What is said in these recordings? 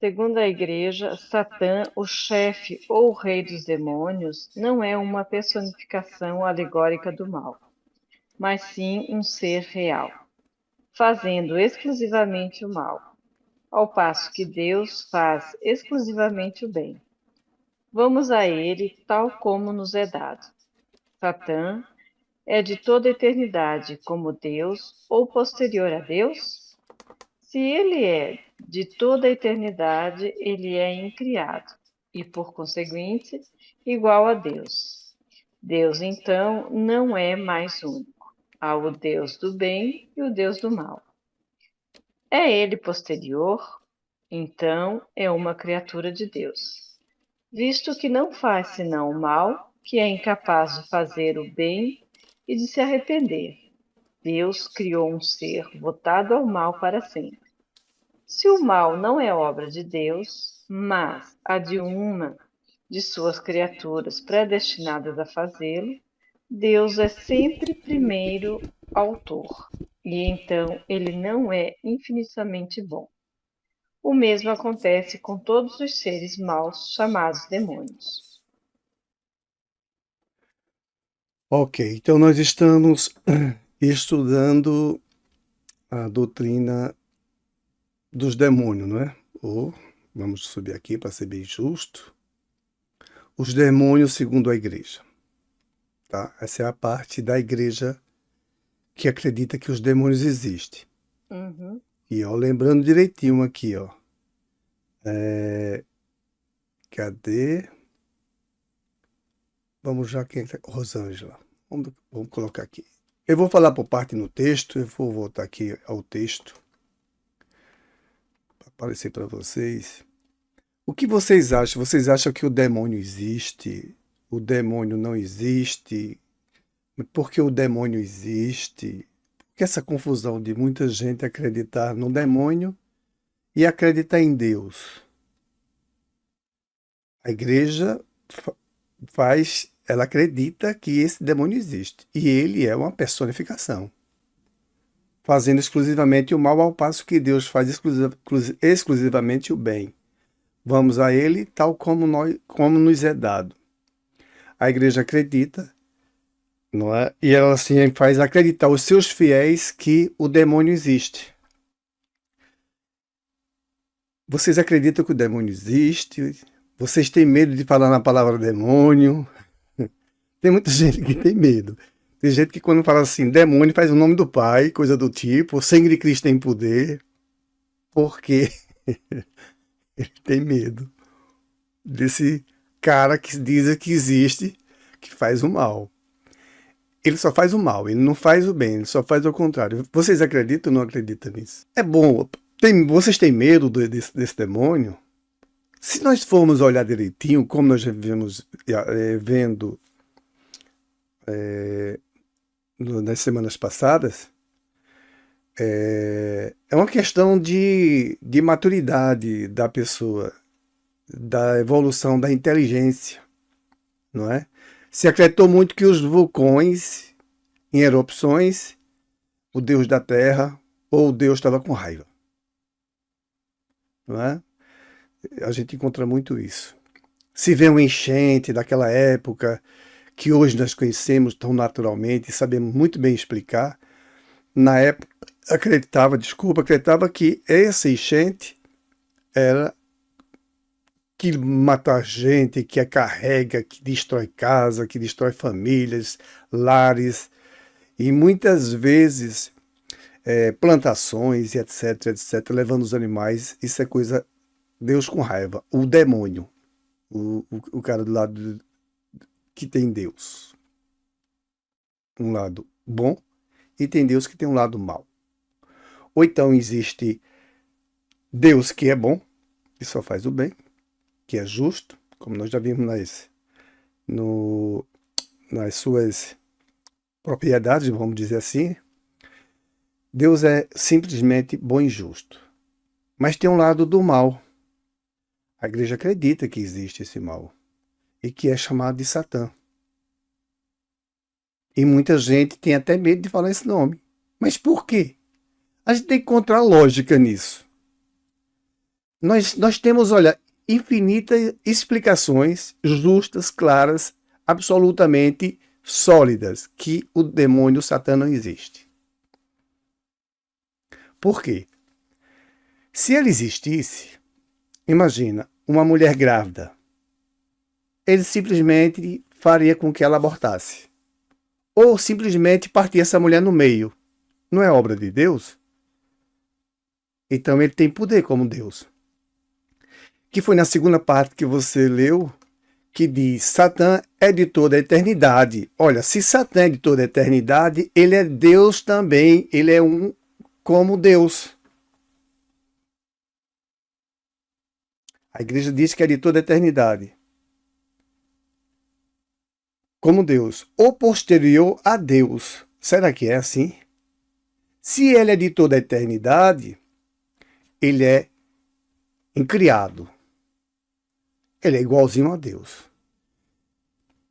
Segundo a Igreja, Satã, o chefe ou o rei dos demônios, não é uma personificação alegórica do mal, mas sim um ser real, fazendo exclusivamente o mal, ao passo que Deus faz exclusivamente o bem. Vamos a ele tal como nos é dado. Satã é de toda eternidade como Deus ou posterior a Deus? Se ele é de toda a eternidade, ele é incriado e, por conseguinte, igual a Deus. Deus, então, não é mais único. Há o Deus do bem e o Deus do mal. É ele posterior? Então é uma criatura de Deus, visto que não faz senão o mal, que é incapaz de fazer o bem e de se arrepender. Deus criou um ser votado ao mal para sempre. Se o mal não é obra de Deus, mas a de uma de suas criaturas predestinadas a fazê-lo, Deus é sempre primeiro autor, e então ele não é infinitamente bom. O mesmo acontece com todos os seres maus chamados demônios. Ok, então nós estamos estudando a doutrina dos demônios, não é? Ou, vamos subir aqui para ser bem justo, os demônios segundo a igreja, tá? Essa é a parte da igreja que acredita que os demônios existem. Uhum. E, ó, lembrando direitinho aqui, ó. Cadê? Vamos já aqui, Rosângela. Vamos colocar aqui. Eu vou falar por parte no texto, eu vou voltar aqui ao texto para aparecer para vocês. O que vocês acham? Vocês acham que o demônio existe? O demônio não existe? Por que o demônio existe? Por que essa confusão de muita gente acreditar no demônio e acreditar em Deus? A igreja faz, ela acredita que esse demônio existe e ele é uma personificação, fazendo exclusivamente o mal ao passo que Deus faz exclusivamente o bem. Vamos a ele tal como nos é dado. A igreja acredita, não é? E ela assim faz acreditar os seus fiéis que o demônio existe. Vocês acreditam que o demônio existe? Vocês têm medo de falar na palavra demônio? Tem muita gente que tem medo. Tem gente que quando fala assim, demônio faz o nome do pai, coisa do tipo, o sangue de Cristo tem poder, porque ele tem medo desse cara que diz que existe, que faz o mal. Ele só faz o mal, ele não faz o bem, ele só faz o contrário. Vocês acreditam ou não acreditam nisso? É bom. Vocês têm medo desse demônio? Se nós formos olhar direitinho, como nós já vimos vendo nas semanas passadas, é uma questão de maturidade da pessoa, da evolução da inteligência, não é? Se acreditou muito que os vulcões em erupções, o deus da terra ou o deus estava com raiva, não é? A gente encontra muito isso. Se vê uma enchente daquela época que hoje nós conhecemos tão naturalmente e sabemos muito bem explicar, na época acreditava que essa enchente era que mata gente, que carrega, que destrói casa, que destrói famílias, lares e muitas vezes plantações e etc, etc, levando os animais. Isso é coisa Deus com raiva, o demônio, o cara do lado que tem Deus, um lado bom e tem Deus que tem um lado mau. Ou então existe Deus que é bom e só faz o bem, que é justo, como nós já vimos nas suas propriedades, vamos dizer assim. Deus é simplesmente bom e justo. Mas tem um lado do mal. A igreja acredita que existe esse mal e que é chamado de Satã. E muita gente tem até medo de falar esse nome. Mas por quê? A gente tem que encontrar lógica nisso. Nós temos, olha, infinitas explicações justas, claras, absolutamente sólidas, que o demônio Satã não existe. Por quê? Se ele existisse, imagina, uma mulher grávida. Ele simplesmente faria com que ela abortasse. Ou simplesmente partir essa mulher no meio. Não é obra de Deus? Então ele tem poder como Deus. Que foi na segunda parte que você leu, que diz, Satã é de toda a eternidade. Olha, se Satã é de toda a eternidade, ele é Deus também, ele é um como Deus. A igreja diz que é de toda a eternidade. Como Deus, ou posterior a Deus. Será que é assim? Se ele é de toda a eternidade, ele é incriado. Ele é igualzinho a Deus.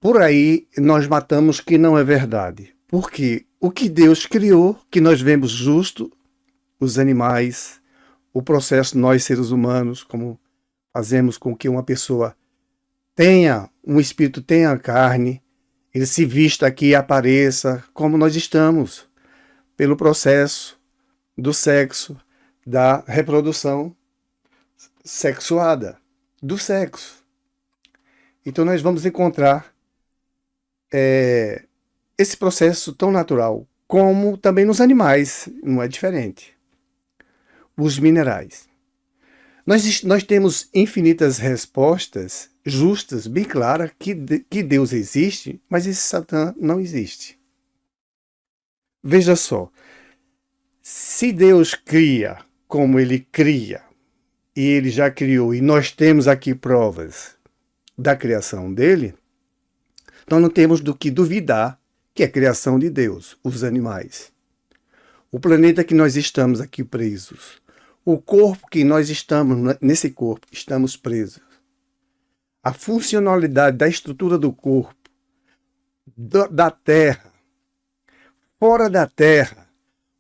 Por aí nós matamos que não é verdade. Porque o que Deus criou, que nós vemos justo, os animais, o processo nós seres humanos, como fazemos com que uma pessoa tenha, um espírito tenha carne, ele se vista aqui e apareça como nós estamos, pelo processo do sexo, da reprodução sexuada, do sexo. Então nós vamos encontrar esse processo tão natural, como também nos animais, não é diferente. Os minerais. Nós temos infinitas respostas justas, bem claras, que Deus existe, mas esse Satã não existe. Veja só, se Deus cria como ele cria, e ele já criou, e nós temos aqui provas da criação dele, nós não temos do que duvidar que é a criação de Deus, os animais. O planeta que nós estamos aqui presos, o corpo que nós estamos, nesse corpo, estamos presos. A funcionalidade da estrutura do corpo, da Terra, fora da Terra,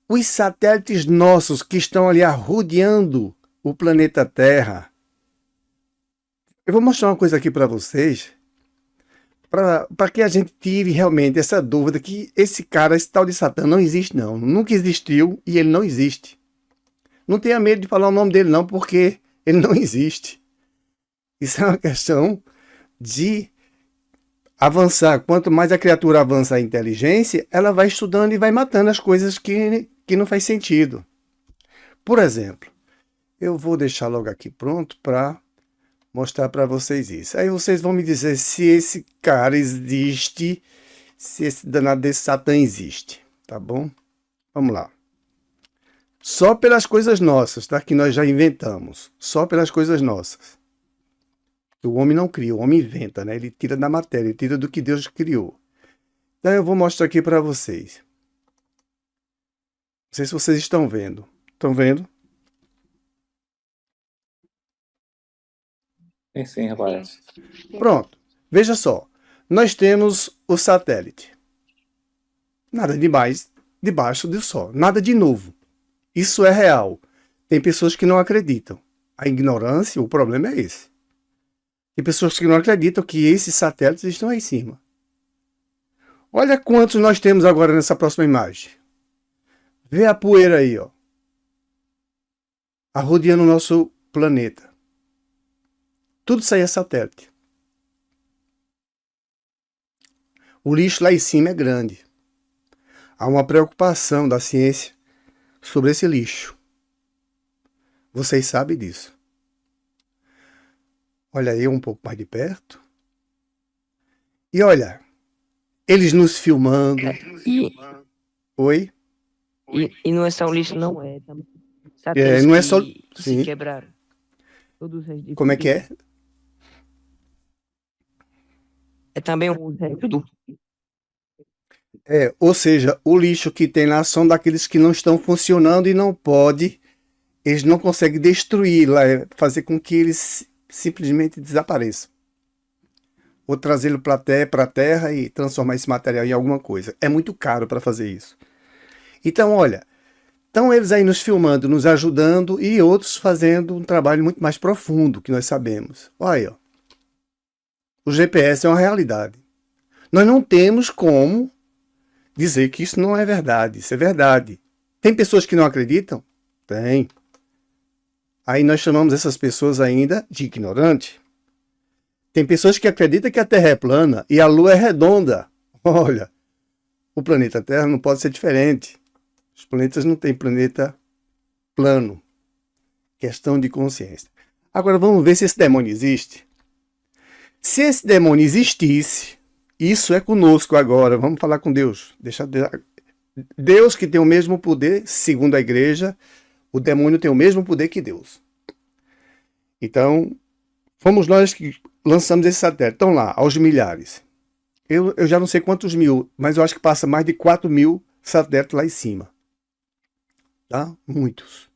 os satélites nossos que estão ali rodeando o planeta Terra. Eu vou mostrar uma coisa aqui para vocês, para que a gente tire realmente essa dúvida que esse cara, esse tal de Satã, não existe não. Nunca existiu e ele não existe. Não tenha medo de falar o nome dele não, porque ele não existe. Isso é uma questão de avançar. Quanto mais a criatura avança a inteligência, ela vai estudando e vai matando as coisas que não faz sentido. Por exemplo, eu vou deixar logo aqui pronto para mostrar para vocês isso. Aí vocês vão me dizer se esse cara existe, se esse danado desse Satã existe, tá bom? Vamos lá. Só pelas coisas nossas, tá? Que nós já inventamos. Só pelas coisas nossas. O homem não cria, o homem inventa, né? Ele tira da matéria, ele tira do que Deus criou. Então eu vou mostrar aqui para vocês. Não sei se vocês estão vendo. Estão vendo? Sim, rapaz. Pronto. Veja só. Nós temos o satélite. Nada demais debaixo do Sol. Nada de novo. Isso é real. Tem pessoas que não acreditam. A ignorância, o problema é esse. Tem pessoas que não acreditam que esses satélites estão aí em cima. Olha quantos nós temos agora nessa próxima imagem. Vê a poeira aí, ó. Rodeando o nosso planeta. Tudo isso aí é satélite. O lixo lá em cima é grande. Há uma preocupação da ciência sobre esse lixo. Vocês sabem disso. Olha aí um pouco mais de perto. E olha, eles nos filmando. Oi? E não é só o lixo, não é. Não é só. Que Sim. se quebraram. Todos os Como é que é? É também um resto do. Ou seja, o lixo que tem lá são daqueles que não estão funcionando e não pode, eles não conseguem destruir lá, fazer com que eles simplesmente desapareçam. Ou trazê-lo para a terra e transformar esse material em alguma coisa. É muito caro para fazer isso. Então, olha, Estão eles aí nos filmando, nos ajudando e outros fazendo um trabalho muito mais profundo, que nós sabemos. Olha, ó, o GPS é uma realidade. Nós não temos como dizer que isso não é verdade. Isso é verdade. Tem pessoas que não acreditam? Tem. Aí nós chamamos essas pessoas ainda de ignorante. Tem pessoas que acreditam que a Terra é plana e a Lua é redonda. Olha, o planeta Terra não pode ser diferente. Os planetas não têm planeta plano. Questão de consciência. Agora vamos ver se esse demônio existe. Se esse demônio existisse, isso é conosco agora. Vamos falar com Deus. Deus que tem o mesmo poder, segundo a igreja, o demônio tem o mesmo poder que Deus. Então, fomos nós que lançamos esse satélite. Estão lá, aos milhares. Eu já não sei quantos mil, mas eu acho que passa mais de 4.000 satélites lá em cima. Tá? Muitos.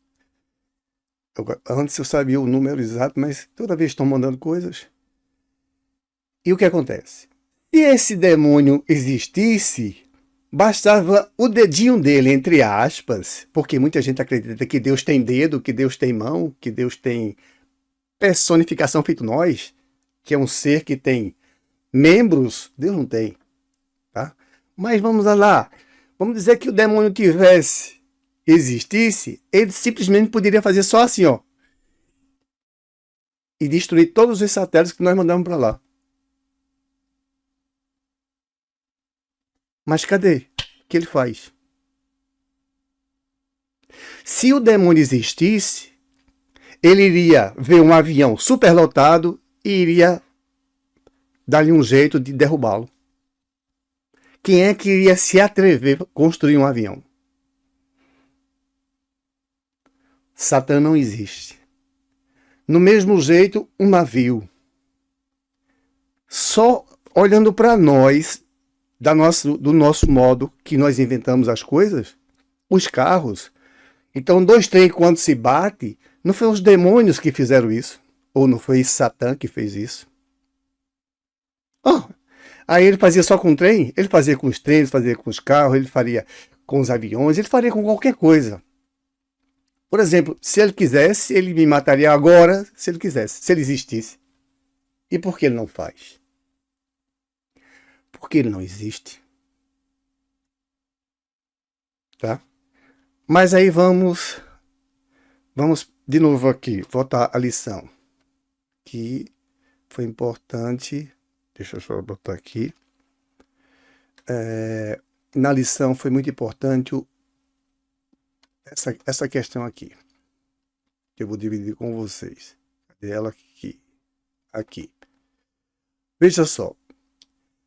Antes eu sabia o número exato, mas toda vez estão mandando coisas. E o que acontece? Se esse demônio existisse, bastava o dedinho dele, entre aspas, porque muita gente acredita que Deus tem dedo, que Deus tem mão, que Deus tem personificação feito nós, que é um ser que tem membros. Deus não tem. Tá? Mas vamos lá. Vamos dizer que o demônio existisse, ele simplesmente poderia fazer só assim, ó, e destruir todos os satélites que nós mandamos para lá. Mas cadê? O que ele faz? Se o demônio existisse, ele iria ver um avião superlotado e iria dar-lhe um jeito de derrubá-lo. Quem é que iria se atrever a construir um avião? Satã não existe. No mesmo jeito, um navio. Só olhando para nós, do nosso modo que nós inventamos as coisas, os carros. Então, 2 trens, quando se bate, não foi os demônios que fizeram isso? Ou não foi Satã que fez isso? Oh, aí ele fazia só com o trem? Ele fazia com os trens, fazia com os carros, ele faria com os aviões, ele faria com qualquer coisa. Por exemplo, se ele quisesse, ele me mataria agora, se ele quisesse, se ele existisse. E por que ele não faz? Porque ele não existe. Tá? Mas aí vamos de novo aqui, voltar à lição. Que foi importante. Deixa eu só botar aqui. Na lição foi muito importante essa questão aqui. Que eu vou dividir com vocês. Cadê ela aqui? Aqui. Veja só.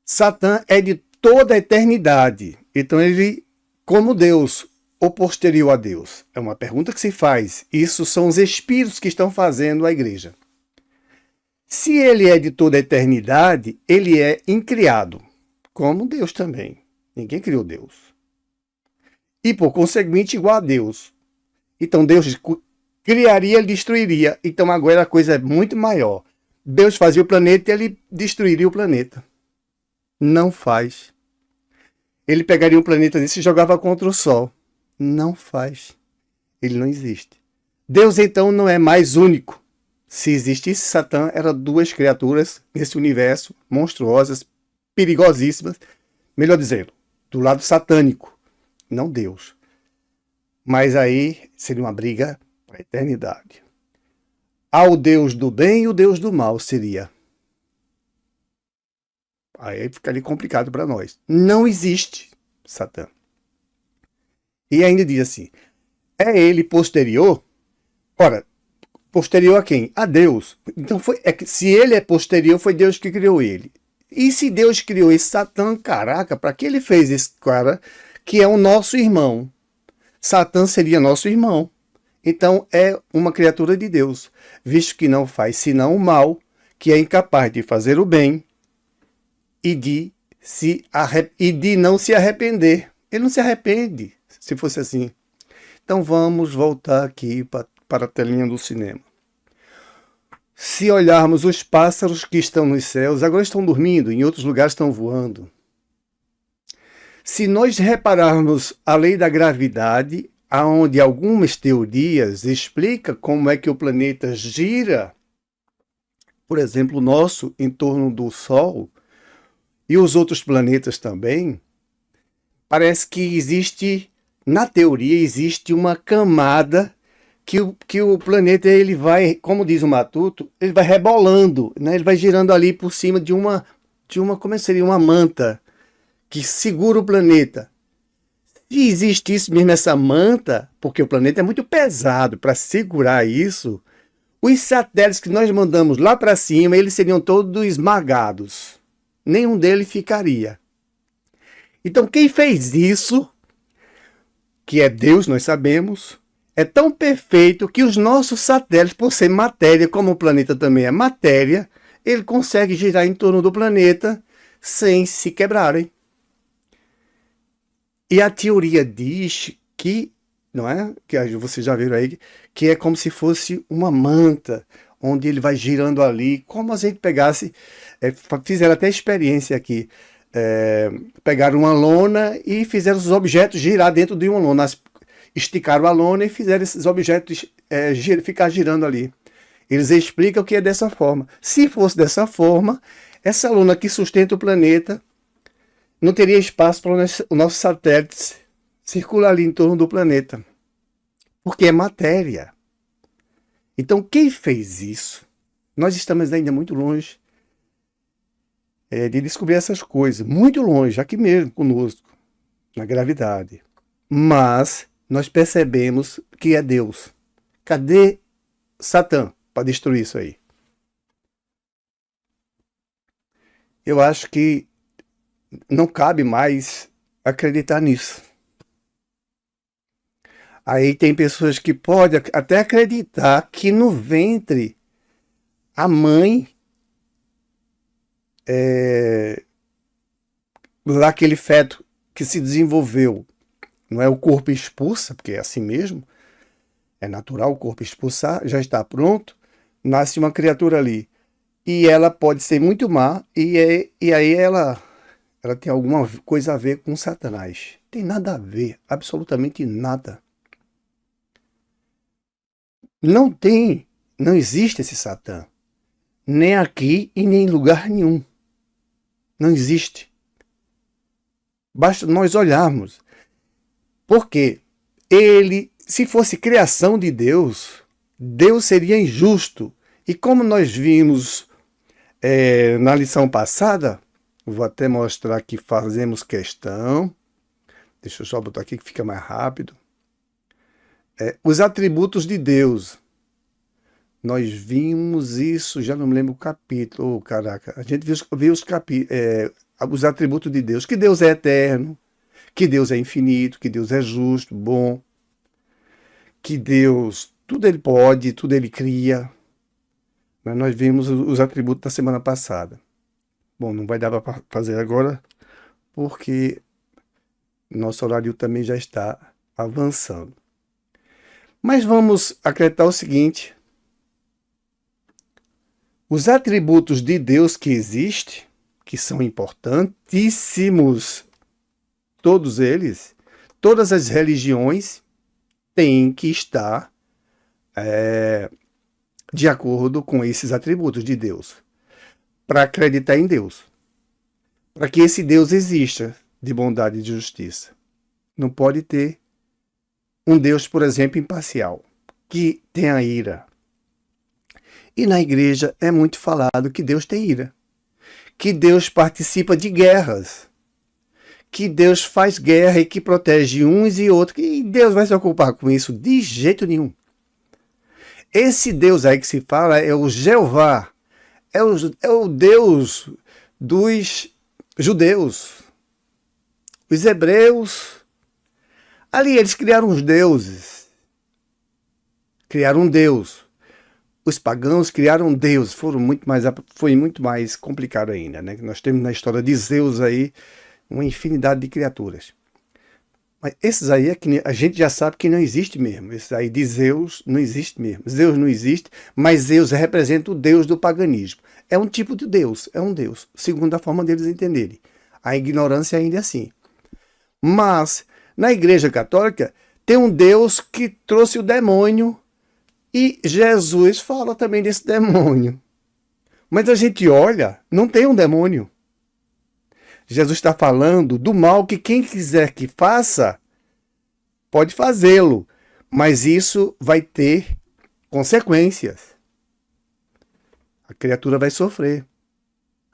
Satã é de toda a eternidade. Então ele, como Deus, ou posterior a Deus? É uma pergunta que se faz. Isso são os espíritos que estão fazendo a igreja. Se ele é de toda a eternidade, ele é incriado, como Deus também. Ninguém criou Deus. E, por conseguinte, igual a Deus. Então, Deus criaria, ele destruiria. Então, agora a coisa é muito maior. Deus fazia o planeta e ele destruiria o planeta. Não faz. Ele pegaria um planeta desse e jogava contra o Sol. Não faz. Ele não existe. Deus, então, não é mais único. Se existisse Satã, eram 2 criaturas nesse universo, monstruosas, perigosíssimas. Melhor dizendo, do lado satânico, não Deus. Mas aí seria uma briga para a eternidade. Há o Deus do bem e o Deus do mal seria. Aí ficaria complicado para nós. Não existe Satã. E ainda diz assim, é ele posterior? Ora, posterior a quem? A Deus. Então, se ele é posterior, foi Deus que criou ele. E se Deus criou esse Satã, caraca, para que ele fez esse cara que é o nosso irmão? Satã seria nosso irmão. Então, é uma criatura de Deus, visto que não faz senão o mal, que é incapaz de fazer o bem e de não se arrepender. Ele não se arrepende, se fosse assim. Então, vamos voltar aqui para a telinha do cinema. Se olharmos os pássaros que estão nos céus, agora estão dormindo, em outros lugares estão voando. Se nós repararmos a lei da gravidade, onde algumas teorias explicam como é que o planeta gira, por exemplo, o nosso em torno do Sol e os outros planetas também. Parece que existe, na teoria, existe uma camada que o planeta, ele vai, como diz o Matuto, ele vai rebolando, né? Ele vai girando ali por cima de uma, como seria, uma manta que segura o planeta. Se existisse mesmo essa manta, porque o planeta é muito pesado para segurar isso, os satélites que nós mandamos lá para cima, eles seriam todos esmagados. Nenhum deles ficaria. Então, quem fez isso, que é Deus, nós sabemos, é tão perfeito que os nossos satélites, por ser matéria, como o planeta também é matéria, ele consegue girar em torno do planeta sem se quebrarem. E a teoria diz que, não é? Que vocês já viram aí, que é como se fosse uma manta, onde ele vai girando ali, como se a gente pegasse, fizeram até experiência aqui, pegaram uma lona e fizeram os objetos girar dentro de uma lona, esticaram a lona e fizeram esses objetos ficar girando ali. Eles explicam que é dessa forma. Se fosse dessa forma, essa lona que sustenta o planeta não teria espaço para os nossos satélites circular ali em torno do planeta, porque é matéria. Então, quem fez isso? Nós estamos ainda muito longe de descobrir essas coisas, muito longe, aqui mesmo conosco, na gravidade. Mas nós percebemos que é Deus. Cadê Satã para destruir isso aí? Eu acho que não cabe mais acreditar nisso. Aí tem pessoas que podem até acreditar que no ventre a mãe, lá aquele feto que se desenvolveu, não é o corpo expulsa, porque é assim mesmo, é natural o corpo expulsar, já está pronto, nasce uma criatura ali. E ela pode ser muito má, e aí ela tem alguma coisa a ver com Satanás. Tem nada a ver, absolutamente nada. Não existe esse Satã. Nem aqui e nem em lugar nenhum. Não existe. Basta nós olharmos. Porque ele, se fosse criação de Deus, Deus seria injusto. E como nós vimos na lição passada, vou até mostrar que fazemos questão. Deixa eu só botar aqui que fica mais rápido. Os atributos de Deus. Nós vimos isso, já não me lembro o capítulo. Oh, caraca, a gente viu os atributos de Deus. Que Deus é eterno, que Deus é infinito, que Deus é justo, bom. Que Deus, tudo Ele pode, tudo Ele cria. Mas nós vimos os atributos da semana passada. Bom, não vai dar para fazer agora, porque nosso horário também já está avançando. Mas vamos acreditar o seguinte: os atributos de Deus que existem, que são importantíssimos, todos eles, todas as religiões têm que estar de acordo com esses atributos de Deus, para acreditar em Deus, para que esse Deus exista de bondade e de justiça. Não pode ter um Deus, por exemplo, imparcial, que tenha ira. E na igreja é muito falado que Deus tem ira, que Deus participa de guerras, que Deus faz guerra e que protege uns e outros, e Deus vai se ocupar com isso de jeito nenhum. Esse Deus aí que se fala é o Jeová, é o Deus dos judeus, os hebreus. Ali eles criaram os deuses, criaram um Deus. Os pagãos criaram um Deus, foi muito mais complicado ainda, né? Nós temos na história de Zeus aí uma infinidade de criaturas. Mas esses aí é que a gente já sabe que não existe mesmo. Esses aí de Zeus não existe mesmo. Zeus não existe, mas Zeus representa o Deus do paganismo. É um tipo de Deus, é um Deus, segundo a forma deles entenderem. A ignorância ainda é assim. Mas na Igreja Católica tem um Deus que trouxe o demônio e Jesus fala também desse demônio. Mas a gente olha, não tem um demônio. Jesus está falando do mal que quem quiser que faça, pode fazê-lo. Mas isso vai ter consequências. A criatura vai sofrer.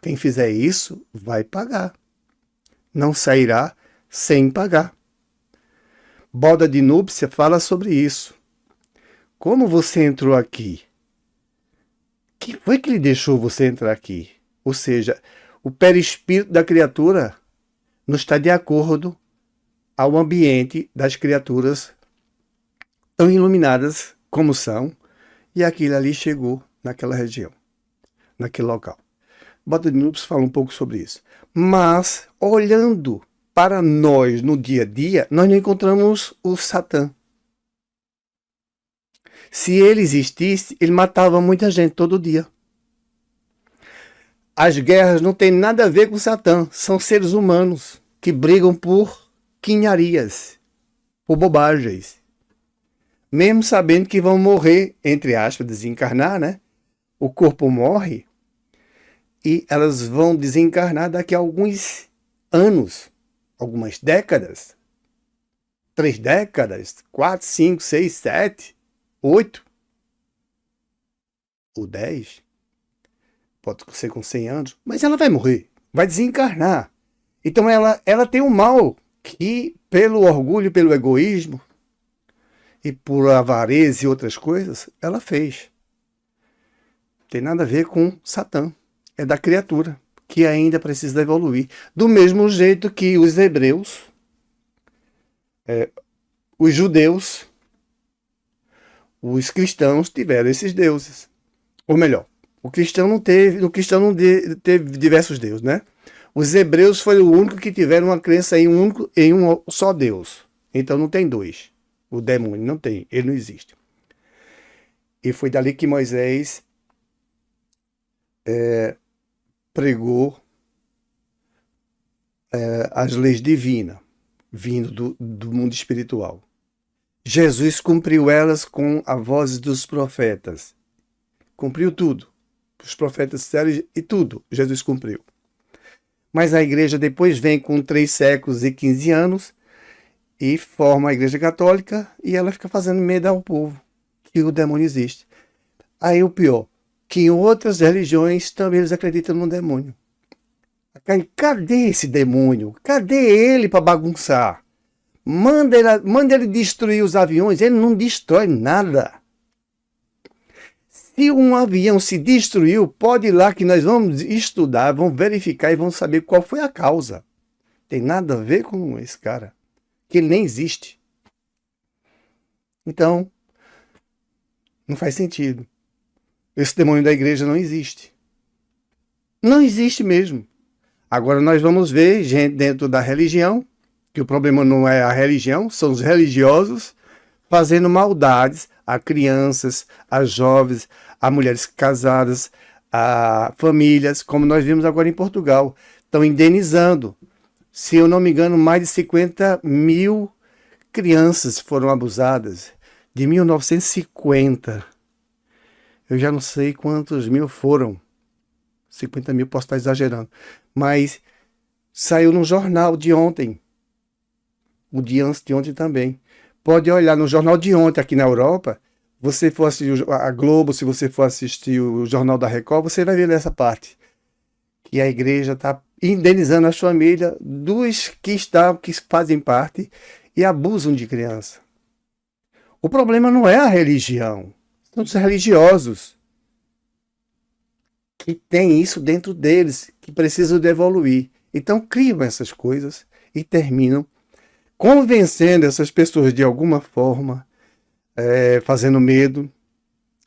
Quem fizer isso vai pagar. Não sairá sem pagar. Boda de núpcia fala sobre isso. Como você entrou aqui? Que foi que lhe deixou você entrar aqui? Ou seja, o perispírito da criatura não está de acordo ao ambiente das criaturas tão iluminadas como são, e aquilo ali chegou naquela região, naquele local. Boda de núpcia fala um pouco sobre isso. Mas, olhando para nós no dia a dia, nós não encontramos o Satã. Se ele existisse, ele matava muita gente todo dia. As guerras não têm nada a ver com Satã. São seres humanos que brigam por quinharias, por bobagens. Mesmo sabendo que vão morrer, entre aspas, desencarnar, né? O corpo morre e elas vão desencarnar daqui a alguns anos, algumas décadas. 3 décadas, 4, 5, 6, 7, 8 ou 10. Pode ser com 100 anos, mas ela vai morrer, vai desencarnar. Então ela tem um mal que, pelo orgulho, pelo egoísmo e por avareza e outras coisas, ela fez. Tem nada a ver com Satã. É da criatura, que ainda precisa evoluir. Do mesmo jeito que os hebreus, os judeus, os cristãos tiveram esses deuses. Ou melhor, o cristão não teve diversos deuses, né? Os hebreus foram o único que tiveram uma crença em um só Deus. Então não tem dois. O demônio não tem, ele não existe. E foi dali que Moisés pregou as leis divinas, vindo do mundo espiritual. Jesus cumpriu elas com a voz dos profetas. Cumpriu tudo. Os profetas disseram e tudo, Jesus cumpriu. Mas a igreja depois vem com 3 séculos e 15 anos e forma a igreja católica e ela fica fazendo medo ao povo que o demônio existe. Aí o pior, que em outras religiões também eles acreditam no demônio. Cadê esse demônio? Cadê ele para bagunçar? Manda ele destruir os aviões, ele não destrói nada. Se um avião se destruiu, pode ir lá que nós vamos estudar, vamos verificar e vamos saber qual foi a causa. Tem nada a ver com esse cara, que ele nem existe. Então, não faz sentido. Esse demônio da igreja não existe. Não existe mesmo. Agora nós vamos ver gente dentro da religião, que o problema não é a religião, são os religiosos fazendo maldades a crianças, a jovens, a mulheres casadas, a famílias, como nós vimos agora em Portugal. Estão indenizando. Se eu não me engano, mais de 50 mil crianças foram abusadas. De 1950. Eu já não sei quantos mil foram. 50 mil, posso estar exagerando. Mas saiu no jornal de ontem. O dia antes de ontem também. Pode olhar no jornal de ontem aqui na Europa. Você for assistir a Globo, se você for assistir o Jornal da Record, você vai ver nessa parte. Que a igreja está indenizando as famílias dos que fazem parte e abusam de criança. O problema não é a religião. São os religiosos que têm isso dentro deles, que precisam de evoluir. Então criam essas coisas e terminam convencendo essas pessoas de alguma forma, fazendo medo.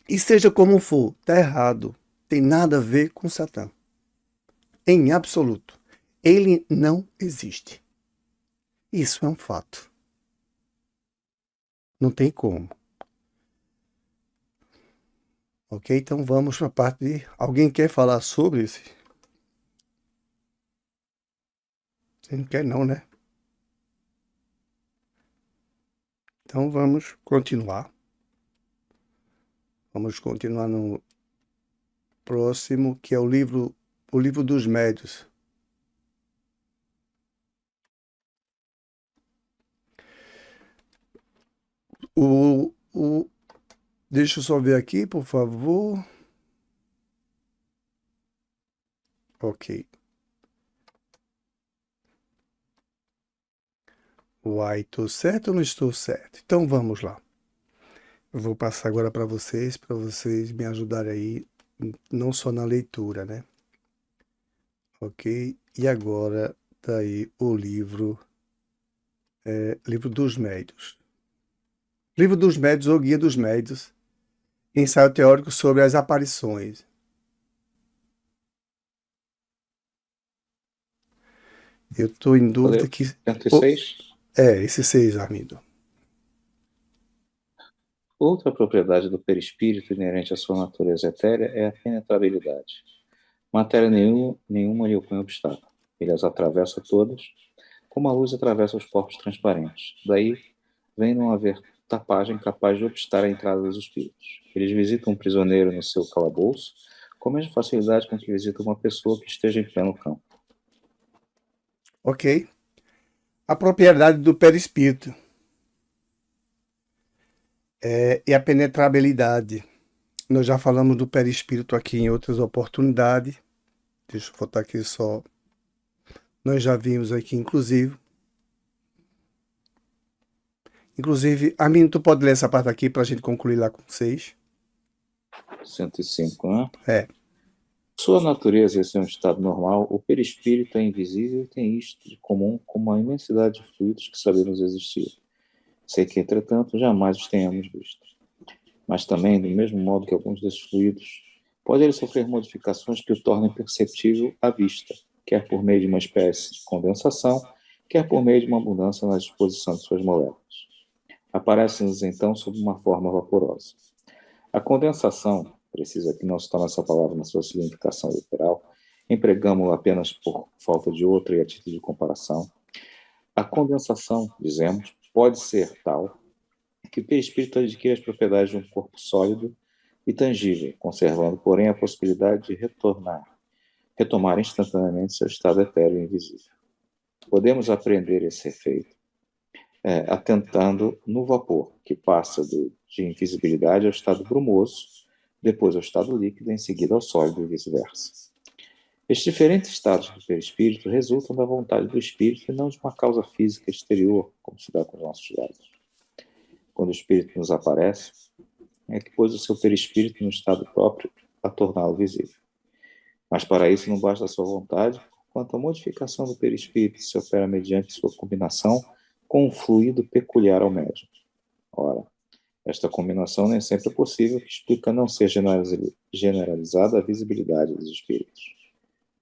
E seja como for, está errado. Tem nada a ver com Satã. Em absoluto. Ele não existe. Isso é um fato. Não tem como. Ok? Então vamos para a parte de... Alguém quer falar sobre isso? Você não quer não, né? Então vamos continuar. Vamos continuar no próximo, que é o livro dos Médios. Deixa eu só ver aqui, por favor. Ok. Uai, estou certo ou não estou certo? Então vamos lá. Eu vou passar agora para vocês me ajudarem aí, não só na leitura, né? Ok? E agora tá aí o livro dos Médios. Livro dos Médios ou Guia dos Médios, ensaio teórico sobre as aparições. Eu estou em dúvida que... 106. Esse 6, Armindo. Outra propriedade do perispírito inerente à sua natureza etérea é a penetrabilidade. Matéria nenhuma lhe opõe obstáculo. Ele as atravessa todas, como a luz atravessa os corpos transparentes. Daí vem não haver tapagem capaz de obstar a entrada dos espíritos. Eles visitam um prisioneiro no seu calabouço com a mesma facilidade com que visitam uma pessoa que esteja em pleno campo. Ok. A propriedade do perispírito e a penetrabilidade. Nós já falamos do perispírito aqui em outras oportunidades. Deixa eu botar aqui só. Nós já vimos aqui, inclusive. Armindo, tu pode ler essa parte aqui para a gente concluir lá com 6? 105, né? É. Sua natureza, esse é um estado normal, o perispírito é invisível e tem isto de comum com uma imensidade de fluidos que sabemos existir. Sei que, entretanto, jamais os tenhamos visto. Mas também, do mesmo modo que alguns desses fluidos, podem sofrer modificações que o tornem perceptível à vista, quer por meio de uma espécie de condensação, quer por meio de uma mudança na disposição de suas moléculas. Aparecem-nos, então, sob uma forma vaporosa. A condensação, precisa que não se tome essa palavra na sua significação literal, empregamos-la apenas por falta de outra e a título de comparação. A condensação, dizemos, pode ser tal que o perispírito adquire as propriedades de um corpo sólido e tangível, conservando, porém, a possibilidade de retomar instantaneamente seu estado etéreo e invisível. Podemos aprender esse efeito atentando no vapor, que passa de invisibilidade ao estado brumoso, depois ao estado líquido, em seguida ao sólido e vice-versa. Estes diferentes estados do perispírito resultam da vontade do espírito e não de uma causa física exterior, como se dá com os nossos olhos. Quando o espírito nos aparece, é que pôs o seu perispírito no estado próprio a torná-lo visível. Mas para isso não basta a sua vontade, quanto a modificação do perispírito se opera mediante sua combinação com um fluido peculiar ao médium. Ora, esta combinação nem sempre é possível, o que explica não ser generalizada a visibilidade dos espíritos.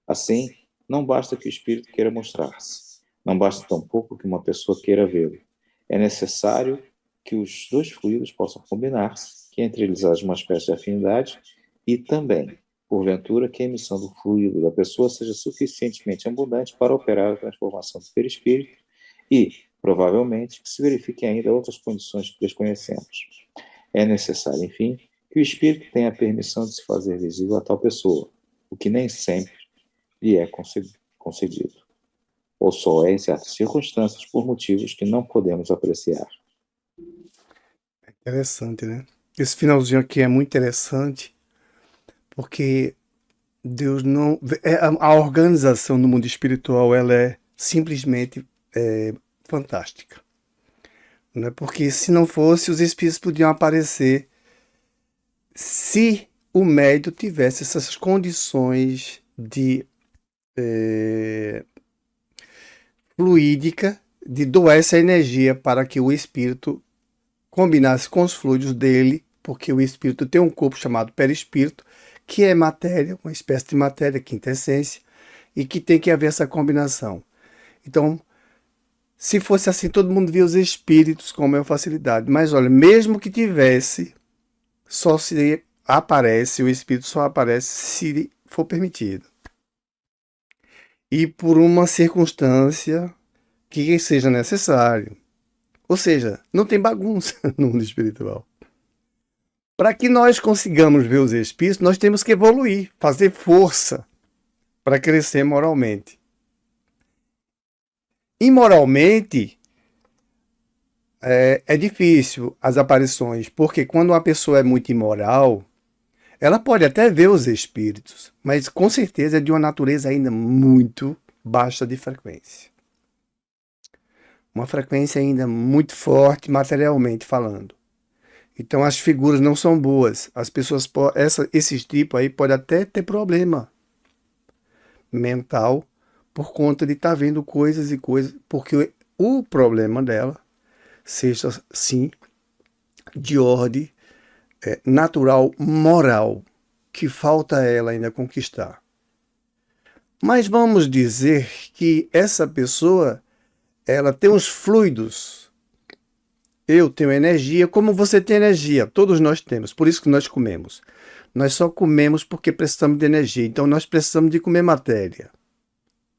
Assim, não basta que o espírito queira mostrar-se, não basta tampouco que uma pessoa queira vê-lo. É necessário que os dois fluidos possam combinar-se, que entre eles haja uma espécie de afinidade e também, porventura, que a emissão do fluido da pessoa seja suficientemente abundante para operar a transformação do perispírito e, provavelmente, que se verifiquem ainda outras condições que desconhecemos. É necessário, enfim, que o espírito tenha a permissão de se fazer visível a tal pessoa, o que nem sempre lhe é concedido, ou só é em certas circunstâncias por motivos que não podemos apreciar. Interessante, né? Esse finalzinho aqui é muito interessante, porque Deus não... A organização no mundo espiritual, ela é simplesmente fantástica. Né? Porque se não fosse, os espíritos podiam aparecer se o médium tivesse essas condições de fluídica, de doar essa energia para que o espírito combinasse com os fluidos dele, porque o espírito tem um corpo chamado perispírito, que é matéria, uma espécie de matéria, quinta essência, e que tem que haver essa combinação. Então, se fosse assim, todo mundo via os espíritos com a maior facilidade. Mas olha, mesmo que tivesse, só se aparece, o espírito só aparece se for permitido. E por uma circunstância que seja necessário. Ou seja, não tem bagunça no mundo espiritual. Para que nós consigamos ver os espíritos, nós temos que evoluir, fazer força para crescer moralmente. Imoralmente, é difícil as aparições, porque quando uma pessoa é muito imoral, ela pode até ver os espíritos, mas com certeza é de uma natureza ainda muito baixa de frequência. Uma frequência ainda muito forte materialmente falando. Então as figuras não são boas. As pessoas, esses tipos aí podem até ter problema mental por conta de estar vendo coisas e coisas, porque o problema dela seja sim de ordem natural, moral, que falta ela ainda conquistar. Mas vamos dizer que essa pessoa, ela tem os fluidos. Eu tenho energia, como você tem energia, todos nós temos, por isso que nós comemos. Nós só comemos porque precisamos de energia, então nós precisamos de comer matéria.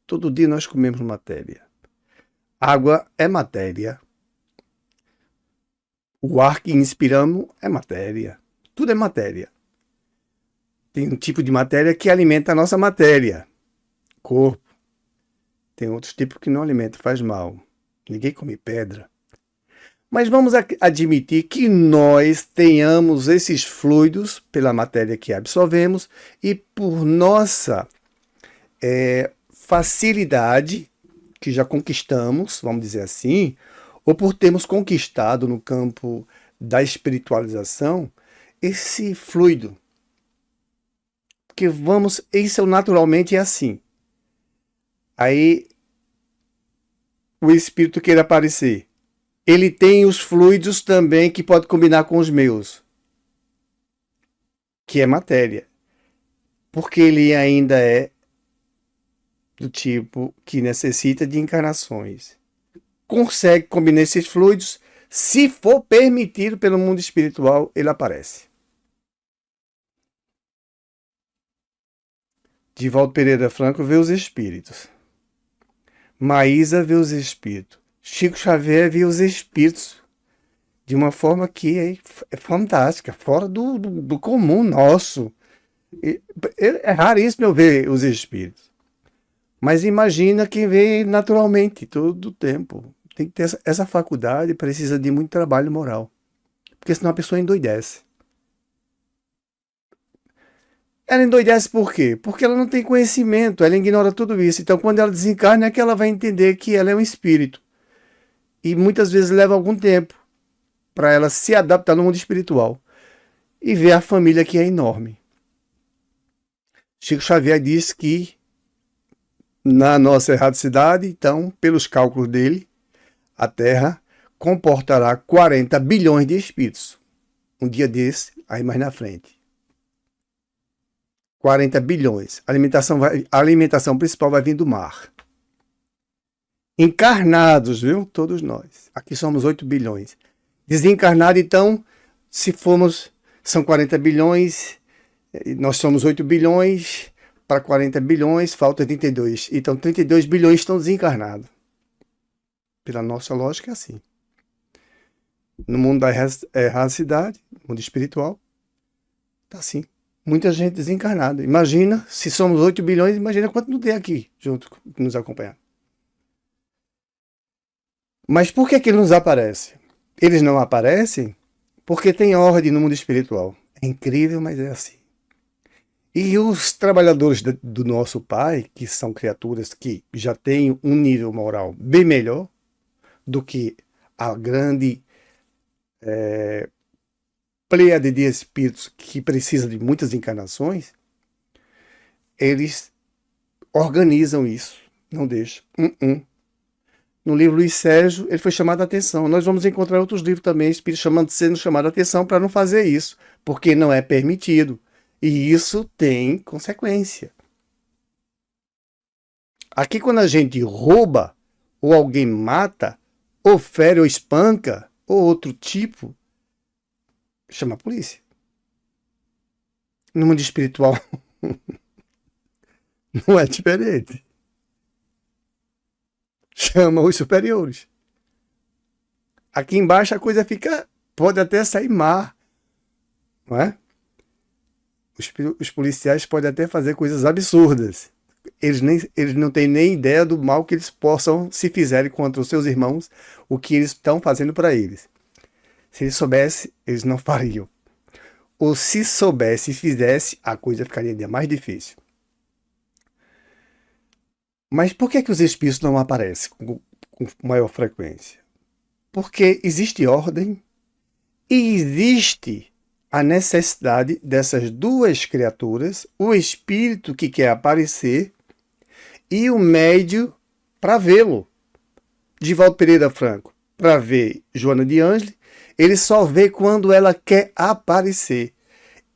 Todo dia nós comemos matéria. Água é matéria. O ar que inspiramos é matéria. Tudo é matéria. Tem um tipo de matéria que alimenta a nossa matéria, corpo. Tem outros tipos que não alimenta, faz mal. Ninguém come pedra. Mas vamos admitir que nós tenhamos esses fluidos pela matéria que absorvemos e por nossa facilidade, que já conquistamos, vamos dizer assim, ou por termos conquistado no campo da espiritualização, esse fluido. Porque isso naturalmente é assim. Aí o espírito queira aparecer. Ele tem os fluidos também que pode combinar com os meus, que é matéria. Porque ele ainda é do tipo que necessita de encarnações. Consegue combinar esses fluidos, se for permitido pelo mundo espiritual, ele aparece. Divaldo Pereira Franco vê os espíritos. Maísa vê os espíritos. Chico Xavier vê os espíritos de uma forma que é fantástica, fora do comum nosso. É raríssimo eu ver os espíritos. Mas imagina quem vê naturalmente, todo o tempo. Tem que ter essa faculdade, precisa de muito trabalho moral. Porque senão a pessoa endoidece. Ela endoidece por quê? Porque ela não tem conhecimento, ela ignora tudo isso. Então, quando ela desencarna, é que ela vai entender que ela é um espírito. E muitas vezes leva algum tempo para ela se adaptar no mundo espiritual e ver a família que é enorme. Chico Xavier diz que na nossa erradicidade, então, pelos cálculos dele, a Terra comportará 40 bilhões de espíritos. Um dia desse, aí mais na frente. 40 bilhões. A alimentação principal vai vir do mar. Encarnados, viu? Todos nós. Aqui somos 8 bilhões. Desencarnado, então, se formos, são 40 bilhões, nós somos 8 bilhões, para 40 bilhões, falta 32. Então, 32 bilhões estão desencarnados. Pela nossa lógica, é assim. No mundo da erradicidade, no mundo espiritual, está assim. Muita gente desencarnada. Imagina, se somos 8 bilhões, imagina quanto não tem aqui, junto, nos acompanhar. Mas por que eles nos aparecem? Eles não aparecem porque tem ordem no mundo espiritual. É incrível, mas é assim. E os trabalhadores do nosso Pai, que são criaturas que já têm um nível moral bem melhor do que a grande pleiade de espíritos que precisa de muitas encarnações, eles organizam isso, não deixam. No livro Luiz Sérgio, ele foi chamado a atenção. Nós vamos encontrar outros livros também, espíritos sendo chamado a atenção para não fazer isso, porque não é permitido. E isso tem consequência. Aqui, quando a gente rouba, ou alguém mata, ou fere, ou espanca, ou outro tipo, chama a polícia. No mundo espiritual, não é diferente. Chama os superiores. Aqui embaixo a coisa pode até sair má, não é? Os policiais podem até fazer coisas absurdas. Eles não têm nem ideia do mal que eles possam, se fizerem contra os seus irmãos, o que eles estão fazendo para eles. Se eles soubessem, eles não fariam. Ou se soubesse e fizesse, a coisa ficaria ainda mais difícil. Mas por que os espíritos não aparecem com maior frequência? Porque existe ordem e existe a necessidade dessas duas criaturas, o espírito que quer aparecer e o médio para vê-lo. Divaldo Pereira Franco, para ver Joana de Ângeles, ele só vê quando ela quer aparecer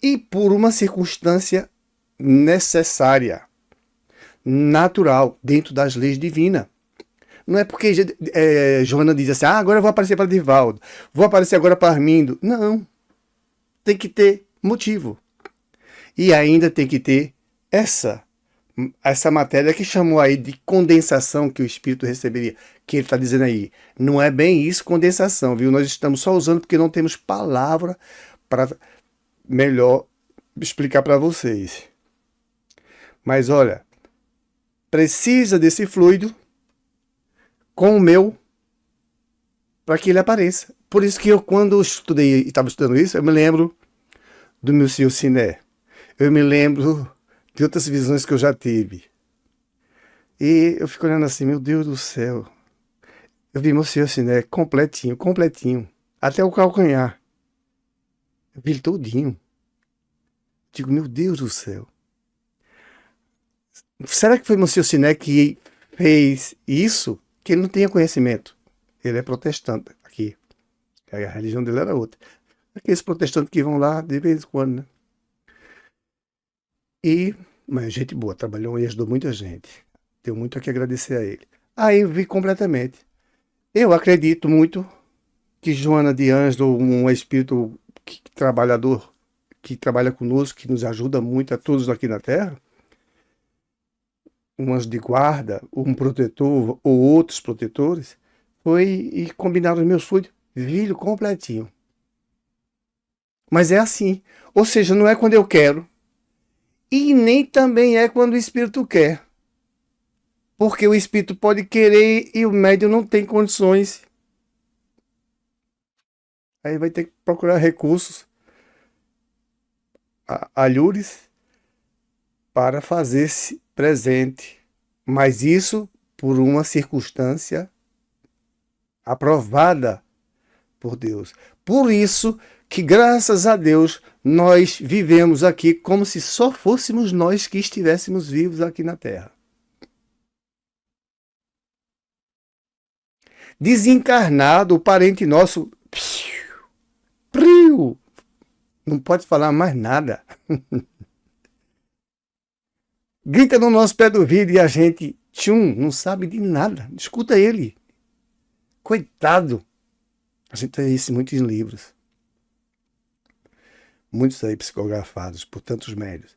e por uma circunstância necessária, natural, dentro das leis divinas. Não é porque Joana diz assim, agora eu vou aparecer para Divaldo, vou aparecer agora para Armindo. Não. Tem que ter motivo. E ainda tem que ter essa matéria que chamou aí de condensação que o espírito receberia. Que ele está dizendo aí. Não é bem isso, condensação, viu? Nós estamos só usando porque não temos palavra para melhor explicar para vocês. Mas olha, precisa desse fluido com o meu para que ele apareça. Por isso que eu, quando estudei e estava estudando isso, eu me lembro do meu Senhor Siné. Eu me lembro de outras visões que eu já tive. E eu fico olhando assim, meu Deus do céu. Eu vi meu Senhor Siné completinho, completinho. Até o calcanhar. Eu vi ele todinho. Digo, meu Deus do céu. Será que foi meu Senhor Siné que fez isso? Que ele não tinha conhecimento. Ele é protestante aqui. A religião dele era outra. Aqueles protestantes que vão lá de vez em quando, né? Mas gente boa, trabalhou e ajudou muita gente. Tenho muito a que agradecer a ele. Aí eu vi completamente. Eu acredito muito que Joana de Ângelo, um espírito trabalhador, que trabalha conosco, que nos ajuda muito a todos aqui na Terra, um anjo de guarda, um protetor ou outros protetores, foi e combinaram os meus fluidos, vi completinho. Mas é assim. Ou seja, não é quando eu quero. E nem também é quando o espírito quer. Porque o espírito pode querer e o médium não tem condições. Aí vai ter que procurar recursos, alhures, para fazer-se presente. Mas isso por uma circunstância aprovada por Deus. Por isso que, graças a Deus, nós vivemos aqui como se só fôssemos nós que estivéssemos vivos aqui na Terra. Desencarnado, o parente nosso, não pode falar mais nada. Grita no nosso pé do ouvido e a gente, não sabe de nada. Escuta ele. Coitado. A gente tem isso muito em livros. Muitos aí psicografados por tantos médios.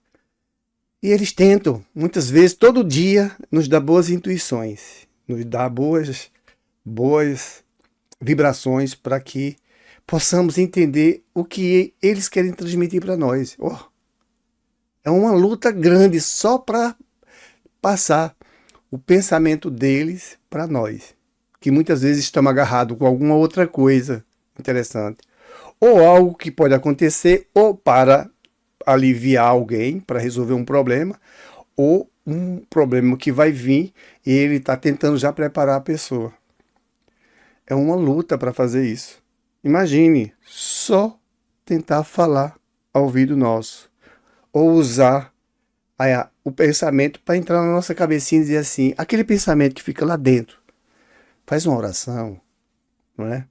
E eles tentam, muitas vezes, todo dia, nos dar boas intuições, nos dar boas vibrações para que possamos entender o que eles querem transmitir para nós. É uma luta grande só para passar o pensamento deles para nós, que muitas vezes estamos agarrados com alguma outra coisa interessante. Ou algo que pode acontecer, ou para aliviar alguém, para resolver um problema, ou um problema que vai vir e ele está tentando já preparar a pessoa. É uma luta para fazer isso. Imagine, só tentar falar ao ouvido nosso, ou usar o pensamento para entrar na nossa cabecinha e dizer assim, aquele pensamento que fica lá dentro, faz uma oração, não é?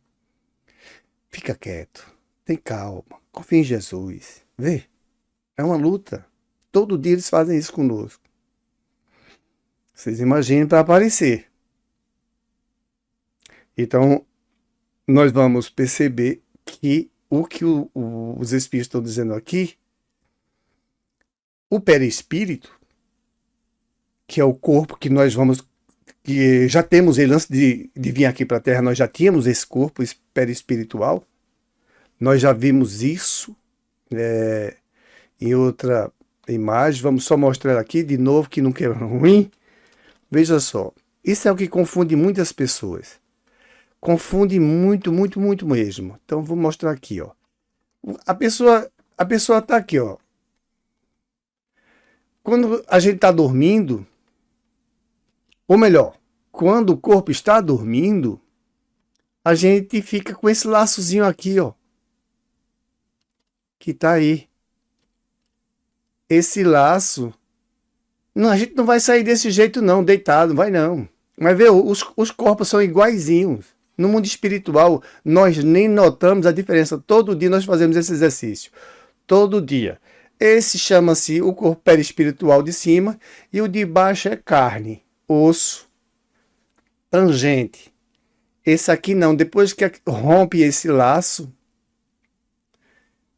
Fica quieto, tem calma, confia em Jesus, vê? É uma luta. Todo dia eles fazem isso conosco. Vocês imaginem para aparecer. Então, nós vamos perceber que o que os espíritos estão dizendo aqui, o perispírito, que é o corpo que nós vamos que já temos ele antes de vir aqui para a Terra, nós já tínhamos esse corpo perispiritual. Nós já vimos isso em outra imagem. Vamos só mostrar aqui de novo, que não é ruim. Veja só. Isso é o que confunde muitas pessoas. Confunde muito, muito, muito mesmo. Então, vou mostrar aqui, ó. A pessoa está aqui, ó. Quando a gente está dormindo, ou melhor, quando o corpo está dormindo, a gente fica com esse laçozinho aqui, ó. Que tá aí. Esse laço, não, a gente não vai sair desse jeito não, deitado, vai não. Mas vê, os corpos são iguaizinhos. No mundo espiritual, nós nem notamos a diferença. Todo dia nós fazemos esse exercício. Todo dia. Esse chama-se o corpo perispiritual de cima e o de baixo é carne, osso, tangente. Esse aqui não. Depois que rompe esse laço,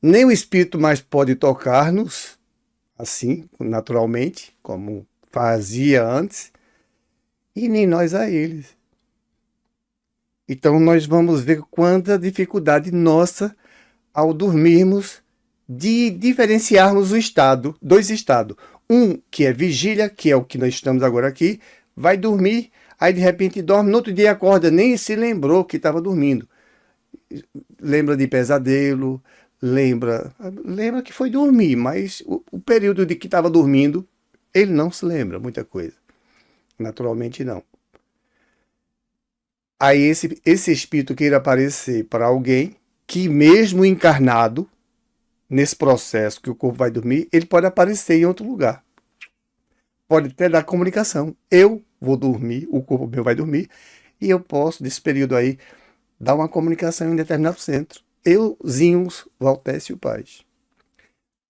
nem o espírito mais pode tocar-nos, assim, naturalmente, como fazia antes, e nem nós a eles. Então nós vamos ver quanta dificuldade nossa ao dormirmos de diferenciarmos o estado, dois estados. Um que é vigília, que é o que nós estamos agora aqui, vai dormir, aí de repente dorme, no outro dia acorda, nem se lembrou que estava dormindo. Lembra de pesadelo, lembra que foi dormir, mas o período de que estava dormindo, ele não se lembra muita coisa. Naturalmente não. Aí esse espírito queira aparecer para alguém que mesmo encarnado, nesse processo que o corpo vai dormir, ele pode aparecer em outro lugar. Pode até dar comunicação. Eu vou dormir, o corpo meu vai dormir, e eu posso, nesse período aí, dar uma comunicação em determinado centro. Euzinhos, Valtécio Paz.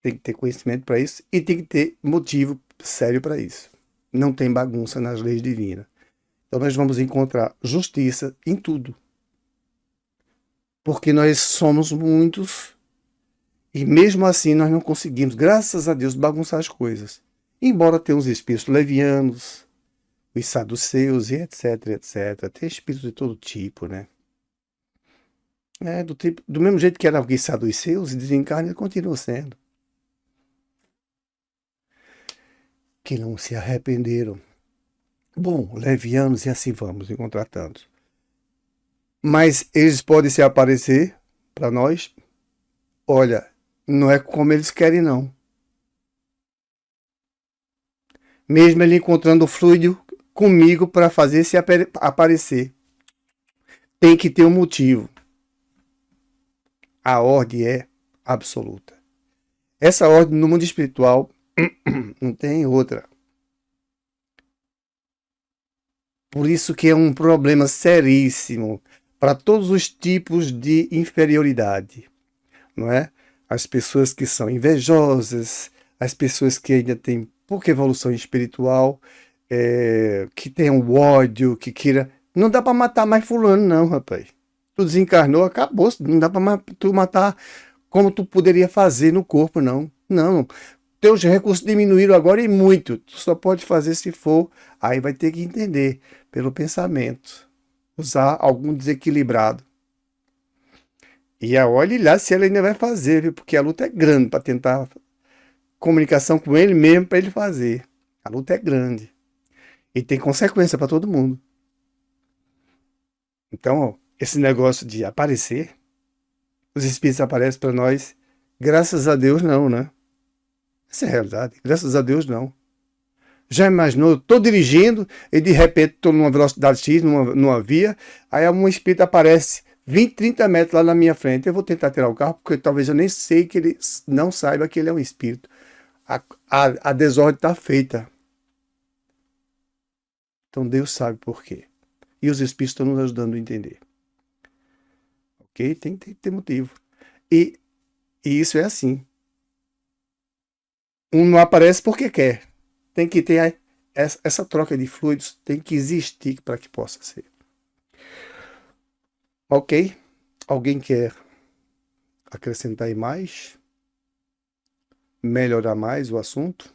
Tem que ter conhecimento para isso e tem que ter motivo sério para isso. Não tem bagunça nas leis divinas. Então nós vamos encontrar justiça em tudo. Porque nós somos muitos e mesmo assim nós não conseguimos, graças a Deus, bagunçar as coisas. Embora tenha uns espíritos levianos, os saduceus e etc, etc. Tem espíritos de todo tipo, né? Do mesmo jeito que eram os saduceus, e desencarne, continua sendo. Que não se arrependeram. Bom, levianos e assim vamos encontrar tantos. Mas eles podem se aparecer para nós. Olha, não é como eles querem, não. Mesmo ele encontrando o fluido comigo para fazer se aparecer. Tem que ter um motivo. A ordem é absoluta. Essa ordem no mundo espiritual não tem outra. Por isso que é um problema seríssimo para todos os tipos de inferioridade, não é? As pessoas que são invejosas, as pessoas que ainda têm pouca evolução espiritual, que tem um ódio, que queira... Não dá para matar mais fulano, não, rapaz. Tu desencarnou, acabou. Não dá para tu matar como tu poderia fazer no corpo, não. Não. Teus recursos diminuíram agora e muito. Tu só pode fazer se for. Aí vai ter que entender pelo pensamento. Usar algum desequilibrado. E olhe lá se ela ainda vai fazer, viu? Porque a luta é grande para tentar comunicação com ele mesmo para ele fazer. A luta é grande. E tem consequência para todo mundo. Então, ó, esse negócio de aparecer, os espíritos aparecem para nós, graças a Deus não, né? Essa é a realidade. Graças a Deus não. Já imaginou? Eu estou dirigindo e de repente estou numa velocidade X, numa via, aí um espírito aparece 20, 30 metros lá na minha frente. Eu vou tentar tirar o carro, porque talvez eu nem sei que ele não saiba que ele é um espírito. A desordem está feita. Então Deus sabe por quê. E os espíritos estão nos ajudando a entender. Ok? Tem que ter motivo. E isso é assim. Um não aparece porque quer. Tem que ter essa troca de fluidos, tem que existir para que possa ser. Ok? Alguém quer acrescentar aí mais? Melhorar mais o assunto?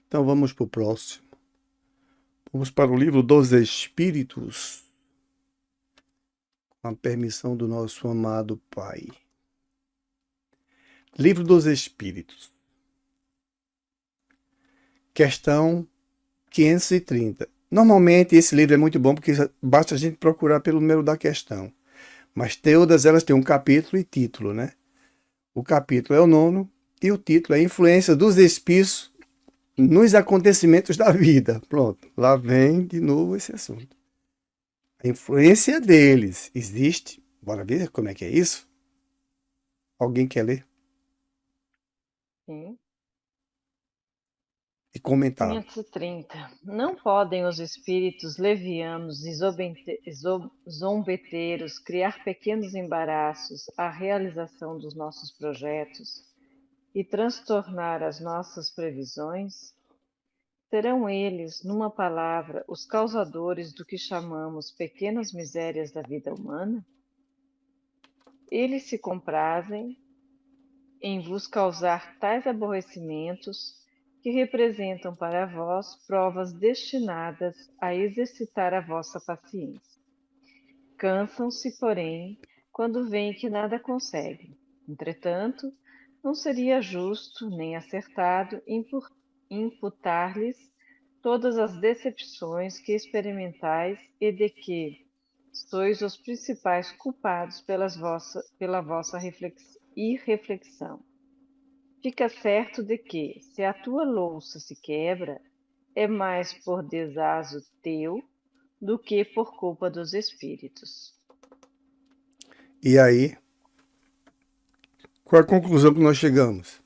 Então vamos para o próximo. Vamos para o livro dos Espíritos, com a permissão do nosso amado Pai. Livro dos Espíritos. Questão 530. Normalmente esse livro é muito bom porque basta a gente procurar pelo número da questão. Mas todas elas têm um capítulo e título, né? O capítulo é o 9º e o título é Influência dos Espíritos nos acontecimentos da vida. Pronto, lá vem de novo esse assunto. A influência deles existe. Bora ver como é que é isso? Alguém quer ler Sim. e comentar? 530. Não podem os espíritos levianos e zombeteiros criar pequenos embaraços à realização dos nossos projetos e transtornar as nossas previsões? Serão eles, numa palavra, os causadores do que chamamos pequenas misérias da vida humana? Eles se comprazem em vos causar tais aborrecimentos que representam para vós provas destinadas a exercitar a vossa paciência. Cansam-se, porém, quando veem que nada conseguem. Entretanto, não seria justo nem acertado imputar-lhes todas as decepções que experimentais e de que sois os principais culpados pela vossa irreflexão. Fica certo de que, se a tua louça se quebra, é mais por desazo teu do que por culpa dos espíritos. E aí, qual é a conclusão que nós chegamos?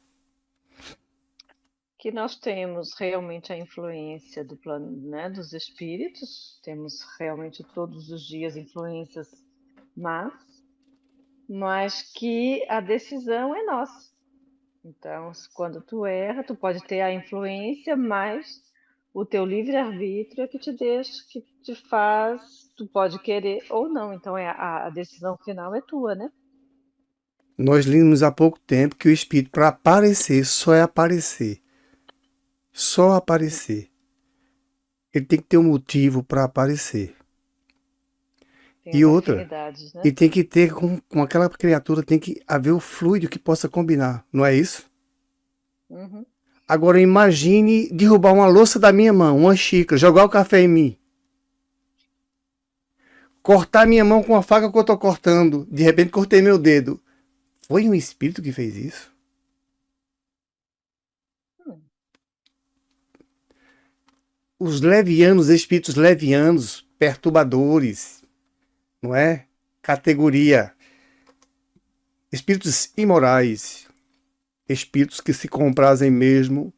Que nós temos realmente a influência do plano, né, dos espíritos, temos realmente todos os dias influências mas que a decisão é nossa. Então, quando tu erra, tu pode ter a influência, mas o teu livre-arbítrio é que te deixa, que te faz, tu pode querer ou não. Então, a decisão final é tua, né? Nós lemos há pouco tempo que o Espírito, para aparecer, só é aparecer. Só aparecer. Ele tem que ter um motivo para aparecer. Tem E as outra, afinidades, né? e tem que ter, com aquela criatura, tem que haver o fluido que possa combinar, não é isso? Uhum. Agora imagine derrubar uma louça da minha mão, uma xícara, jogar o café em mim. Cortar minha mão com a faca que eu estou cortando. De repente cortei meu dedo. Foi um espírito que fez isso? Os levianos, espíritos levianos, perturbadores, não é? Categoria. Espíritos imorais. Espíritos que se comprazem mesmo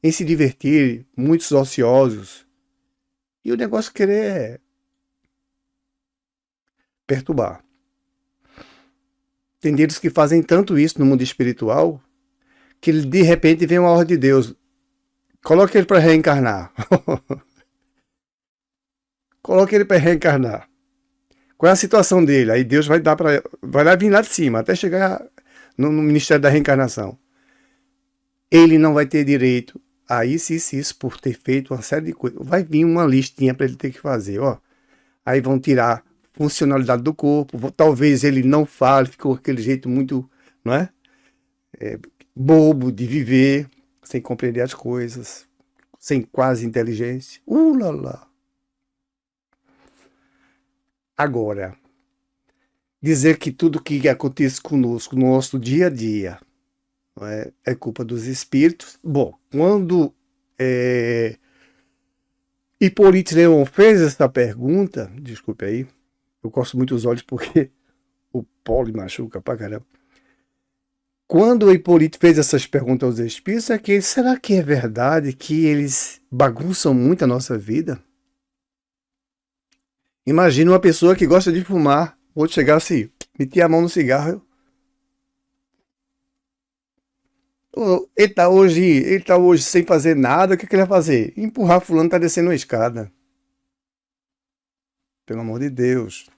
em se divertir, muitos ociosos. E o negócio querer é perturbar. Tem deles que fazem tanto isso no mundo espiritual que de repente vem uma ordem de Deus. Coloque ele para reencarnar. Coloque ele para reencarnar. Qual é a situação dele? Aí Deus vai lá vir lá de cima, até chegar no Ministério da Reencarnação. Ele não vai ter direito a isso, por ter feito uma série de coisas. Vai vir uma listinha para ele ter que fazer, ó. Aí vão tirar funcionalidade do corpo, talvez ele não fale, ficou aquele jeito muito, não é? Bobo de viver, sem compreender as coisas, sem quase inteligência. Lá lá. Agora, dizer que tudo que acontece conosco no nosso dia a dia é culpa dos espíritos. Bom, quando Hipólito Leon fez essa pergunta, desculpe aí, eu coço muito os olhos porque o pó machuca pra caramba. Quando o Hipólito fez essas perguntas aos espíritos, será que é verdade que eles bagunçam muito a nossa vida? Imagina uma pessoa que gosta de fumar, outro chegar assim, meter a mão no cigarro. Ele tá hoje sem fazer nada, o que ele vai fazer? Empurrar fulano, tá descendo uma escada. Pelo amor de Deus.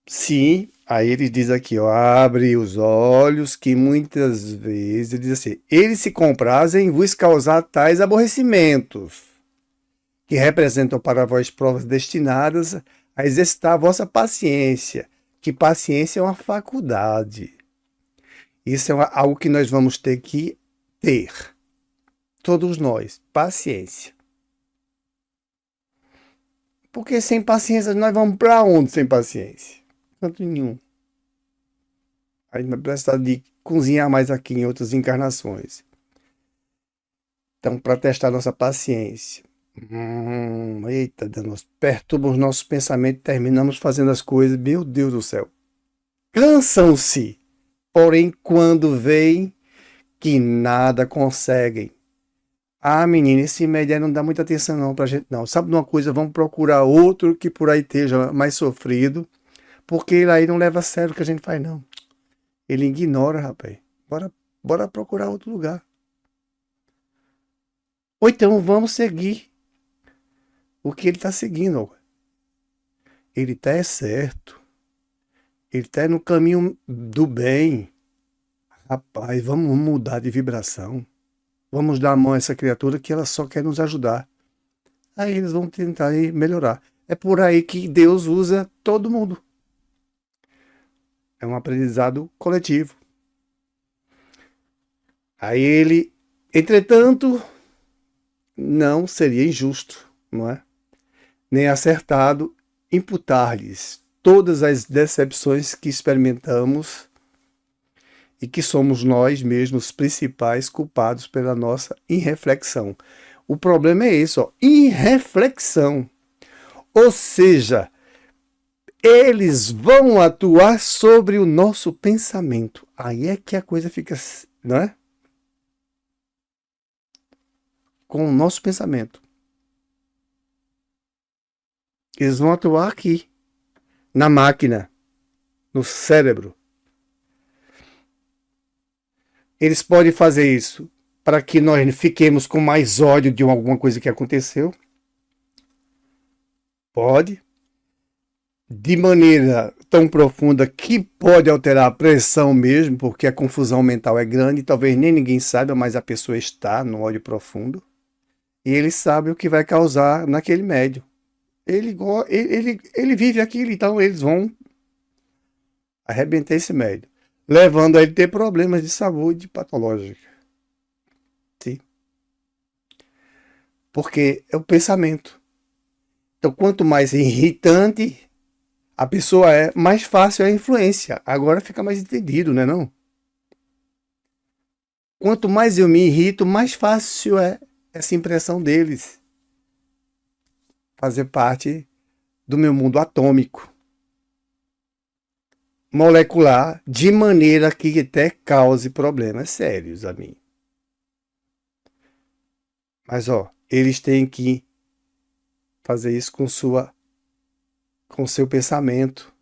Sim, Aí ele diz aqui, ó, abre os olhos, que muitas vezes, ele diz assim, eles se comprazem em vos causar tais aborrecimentos, que representam para vós provas destinadas a exercitar a vossa paciência, que paciência é uma faculdade. Isso é algo que nós vamos ter que ter, todos nós, paciência. Porque sem paciência, nós vamos para onde sem paciência? Canto nenhum. A gente vai precisar de cozinhar mais aqui em outras encarnações. Então, para testar nossa paciência. Eita, Deus, perturba os nossos pensamentos, terminamos fazendo as coisas, meu Deus do céu. Cansam-se, porém, quando veem que nada conseguem. Ah, menina, esse médio aí não dá muita atenção não pra gente, não. Sabe de uma coisa? Vamos procurar outro que por aí esteja mais sofrido, porque ele aí não leva a sério o que a gente faz, não. Ele ignora, rapaz. Bora procurar outro lugar. Ou então vamos seguir o que ele está seguindo. Ele está certo. Ele está no caminho do bem. Rapaz, vamos mudar de vibração. Vamos dar a mão a essa criatura que ela só quer nos ajudar. Aí eles vão tentar melhorar. É por aí que Deus usa todo mundo. É um aprendizado coletivo. Aí ele, entretanto, não seria injusto, não é? Nem acertado imputar-lhes todas as decepções que experimentamos e que somos nós mesmos os principais culpados pela nossa irreflexão. O problema é esse, ó, irreflexão. Ou seja, eles vão atuar sobre o nosso pensamento. Aí é que a coisa fica, não é? Com o nosso pensamento. Eles vão atuar aqui, na máquina, no cérebro. Eles podem fazer isso para que nós fiquemos com mais ódio de alguma coisa que aconteceu. Pode. De maneira tão profunda que pode alterar a pressão mesmo, porque a confusão mental é grande, talvez nem ninguém saiba, mas a pessoa está no ódio profundo. E ele sabe o que vai causar naquele médium. Ele vive aquilo, então eles vão arrebentar esse médium, levando a ele a ter problemas de saúde patológica. Sim. Porque é o pensamento. Então, quanto mais irritante a pessoa é, mais fácil é a influência. Agora fica mais entendido, né, não? Quanto mais eu me irrito, mais fácil é essa impressão deles fazer parte do meu mundo atômico, molecular, de maneira que até cause problemas sérios a mim. Mas, ó, eles têm que fazer isso com seu pensamento.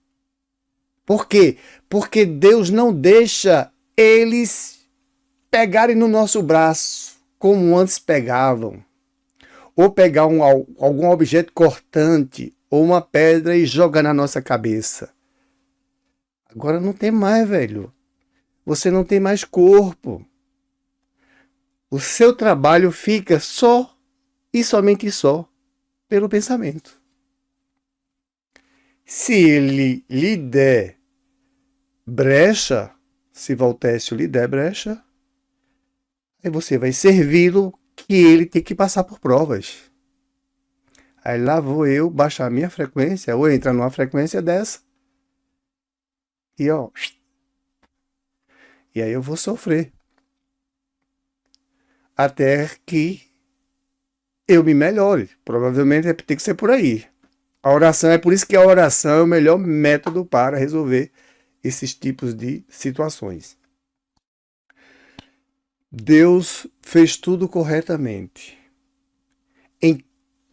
Por quê? Porque Deus não deixa eles pegarem no nosso braço como antes pegavam. Ou pegar algum objeto cortante ou uma pedra e jogar na nossa cabeça. Agora não tem mais, velho. Você não tem mais corpo. O seu trabalho fica só e somente só pelo pensamento. Se ele lhe der brecha, se Voltécio lhe der brecha, aí você vai servi-lo que ele tem que passar por provas. Aí lá vou eu baixar a minha frequência, ou entrar numa frequência dessa, e ó, e aí eu vou sofrer. Até que eu me melhore. Provavelmente tem que ser por aí. A oração, é por isso que a oração é o melhor método para resolver esses tipos de situações. Deus fez tudo corretamente. Em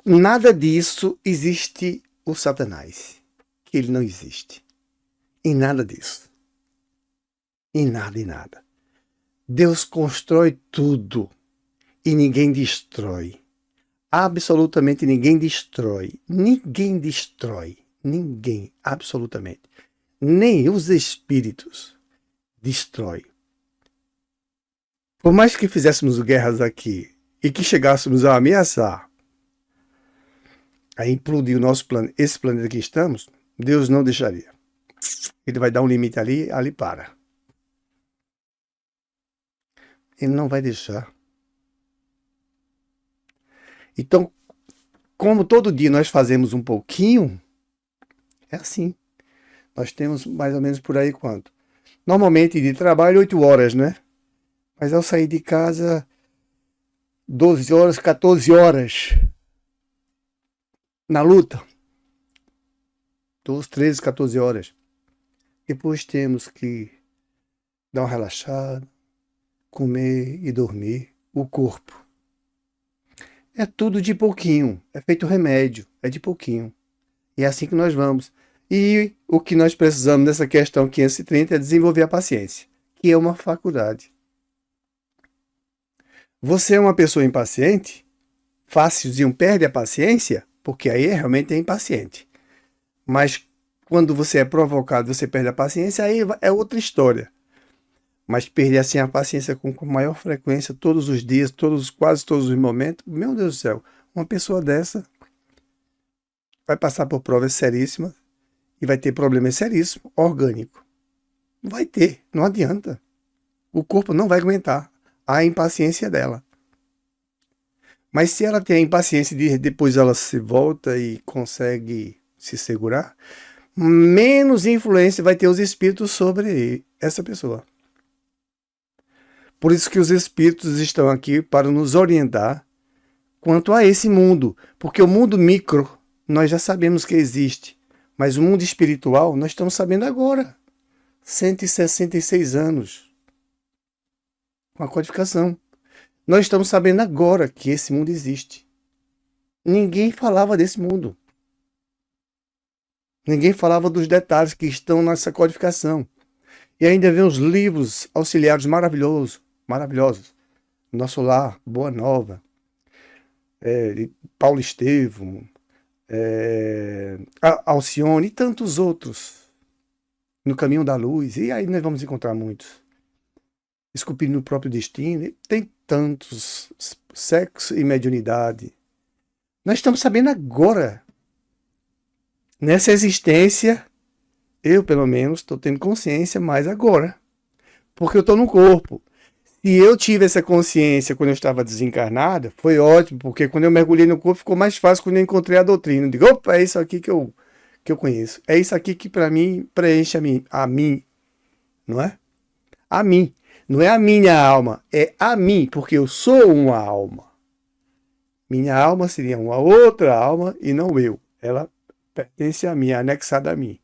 nada disso existe o Satanás. Que ele não existe. Em nada disso. Em nada. Deus constrói tudo e ninguém destrói. Absolutamente ninguém destrói. Ninguém destrói. Ninguém, absolutamente. nem os espíritos destrói. Por mais que fizéssemos guerras aqui e que chegássemos a ameaçar, a implodir o nosso planeta, esse planeta que estamos, Deus não deixaria. Ele vai dar um limite ali, ali para. Ele não vai deixar. Então, como todo dia nós fazemos um pouquinho, é assim. Nós temos mais ou menos por aí quanto? Normalmente de trabalho 8 horas, né? Mas ao sair de casa 12 horas, 14 horas na luta. 12, 13, 14 horas. Depois temos que dar uma relaxada, comer e dormir. O corpo. É tudo de pouquinho. É feito remédio. É de pouquinho. E é assim que nós vamos. E o que nós precisamos nessa questão 530 é desenvolver a paciência, que é uma faculdade. Você é uma pessoa impaciente? Fácilzinho perde a paciência? Porque aí realmente é impaciente. Mas quando você é provocado, você perde a paciência, aí é outra história. Mas perder assim a paciência com maior frequência, todos os dias, quase todos os momentos, meu Deus do céu, uma pessoa dessa vai passar por provas seríssimas e vai ter problemas seríssimos, orgânico. Não vai ter, não adianta. O corpo não vai aguentar a impaciência dela. Mas se ela tem a impaciência de depois ela se volta e consegue se segurar, menos influência vai ter os espíritos sobre essa pessoa. Por isso que os espíritos estão aqui para nos orientar quanto a esse mundo. Porque o mundo micro nós já sabemos que existe. Mas o mundo espiritual nós estamos sabendo agora. 166 anos. Com a codificação. Nós estamos sabendo agora que esse mundo existe. Ninguém falava desse mundo. Ninguém falava dos detalhes que estão nessa codificação. E ainda vem os livros auxiliares maravilhosos. Nosso Lar, Boa Nova, Paulo Estevam, Alcione e tantos outros. No Caminho da Luz. E aí nós vamos encontrar muitos. Esculpindo no próprio destino. E tem tantos. Sexo e mediunidade. Nós estamos sabendo agora. Nessa existência, eu pelo menos estou tendo consciência mais agora. Porque eu estou no corpo. Se eu tive essa consciência quando eu estava desencarnado, foi ótimo, porque quando eu mergulhei no corpo ficou mais fácil quando eu encontrei a doutrina. Eu digo, opa, é isso aqui que eu conheço. É isso aqui que para mim preenche a mim, não é? A mim. Não é a minha alma, é a mim, porque eu sou uma alma. Minha alma seria uma outra alma e não eu. Ela pertence a mim, é anexada a mim.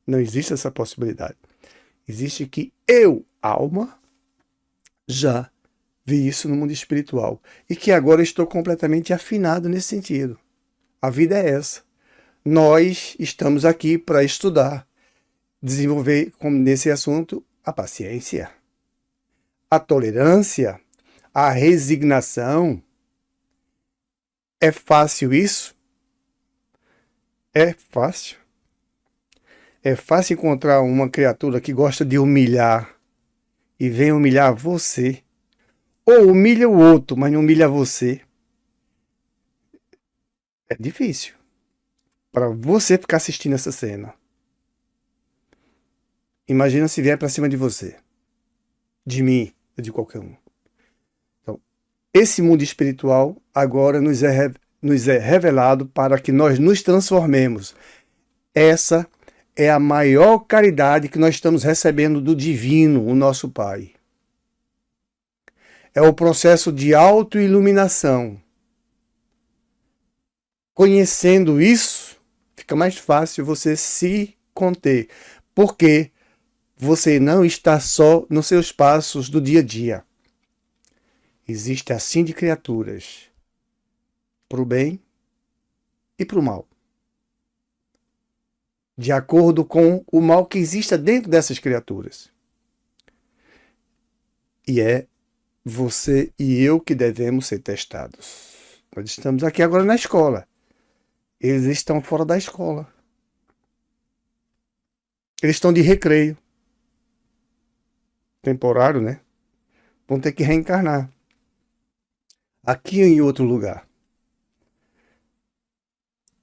Não existe essa possibilidade. Existe que eu, alma, já vi isso no mundo espiritual. E que agora estou completamente afinado nesse sentido. A vida é essa. Nós estamos aqui para estudar, desenvolver, como nesse assunto, a paciência, a tolerância, a resignação. É fácil isso? É fácil. É fácil encontrar uma criatura que gosta de humilhar e vem humilhar você. Ou humilha o outro, mas não humilha você. É difícil. Para você ficar assistindo essa cena. Imagina se vier para cima de você. De mim, ou de qualquer um. Então, esse mundo espiritual agora nos é revelado para que nós nos transformemos. Essa é a maior caridade que nós estamos recebendo do divino, o nosso Pai. É o processo de autoiluminação. Conhecendo isso, fica mais fácil você se conter. Porque você não está só nos seus passos do dia a dia. Existe assim de criaturas. Para o bem e para o mal. De acordo com o mal que exista dentro dessas criaturas. E é você e eu que devemos ser testados. Nós estamos aqui agora na escola. Eles estão fora da escola. Eles estão de recreio. Temporário, né? Vão ter que reencarnar. Aqui ou em outro lugar.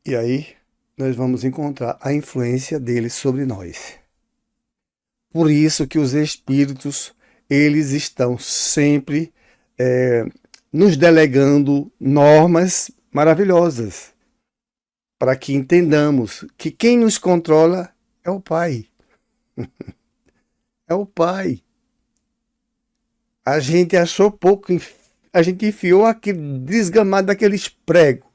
E aí nós vamos encontrar a influência deles sobre nós. Por isso que os espíritos, eles estão sempre nos delegando normas maravilhosas, para que entendamos que quem nos controla é o Pai. É o Pai. A gente achou pouco, a gente enfiou aquele desgamado daqueles pregos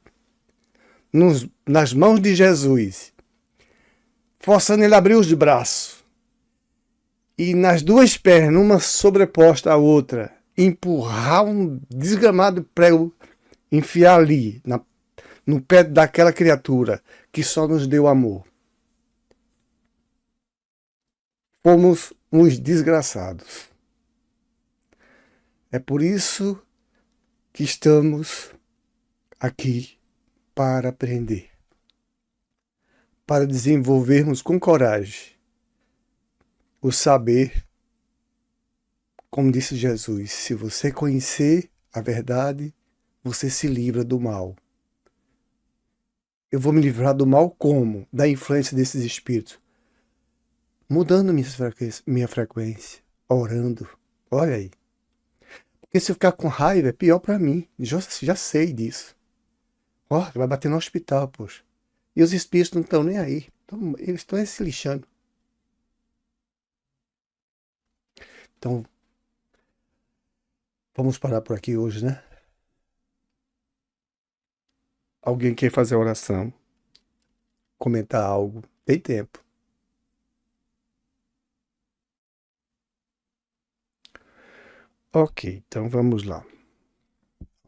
nas mãos de Jesus, forçando ele a abrir os braços. E nas duas pernas, uma sobreposta à outra, empurrar um desgramado prego, enfiar ali, no pé daquela criatura que só nos deu amor. Fomos uns desgraçados. É por isso que estamos aqui para aprender, para desenvolvermos com coragem o saber, como disse Jesus, se você conhecer a verdade, você se livra do mal. Eu vou me livrar do mal como? Da influência desses espíritos. Mudando minha frequência, orando. Olha aí. Porque se eu ficar com raiva, é pior para mim. Já sei disso. Ó, vai bater no hospital, poxa. E os espíritos não estão nem aí. Eles estão se lixando. Então, vamos parar por aqui hoje, né? Alguém quer fazer a oração? Comentar algo? Tem tempo. Ok, então vamos lá.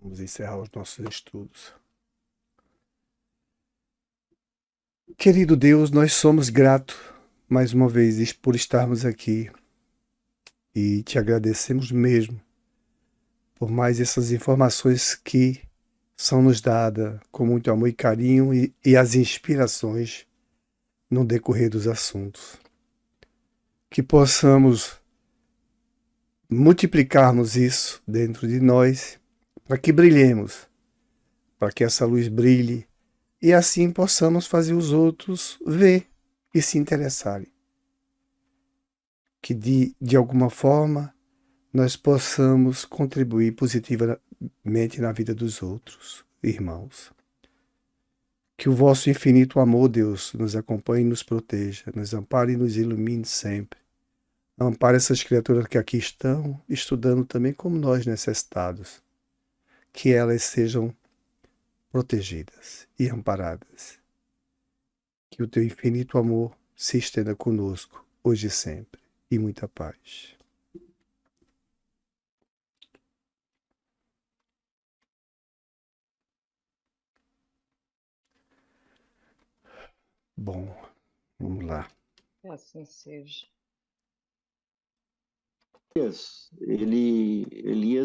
Vamos encerrar os nossos estudos. Querido Deus, nós somos gratos mais uma vez por estarmos aqui e te agradecemos mesmo por mais essas informações que são nos dadas com muito amor e carinho e as inspirações no decorrer dos assuntos. Que possamos multiplicarmos isso dentro de nós para que brilhemos, para que essa luz brilhe e assim possamos fazer os outros ver e se interessarem. Que de alguma forma nós possamos contribuir positivamente na vida dos outros, irmãos. Que o vosso infinito amor, Deus, nos acompanhe e nos proteja, nos ampare e nos ilumine sempre. Ampare essas criaturas que aqui estão, estudando também como nós necessitados. Que elas sejam protegidas e amparadas. Que o teu infinito amor se estenda conosco, hoje e sempre, e muita paz. Bom, vamos lá. Que assim seja. Elias,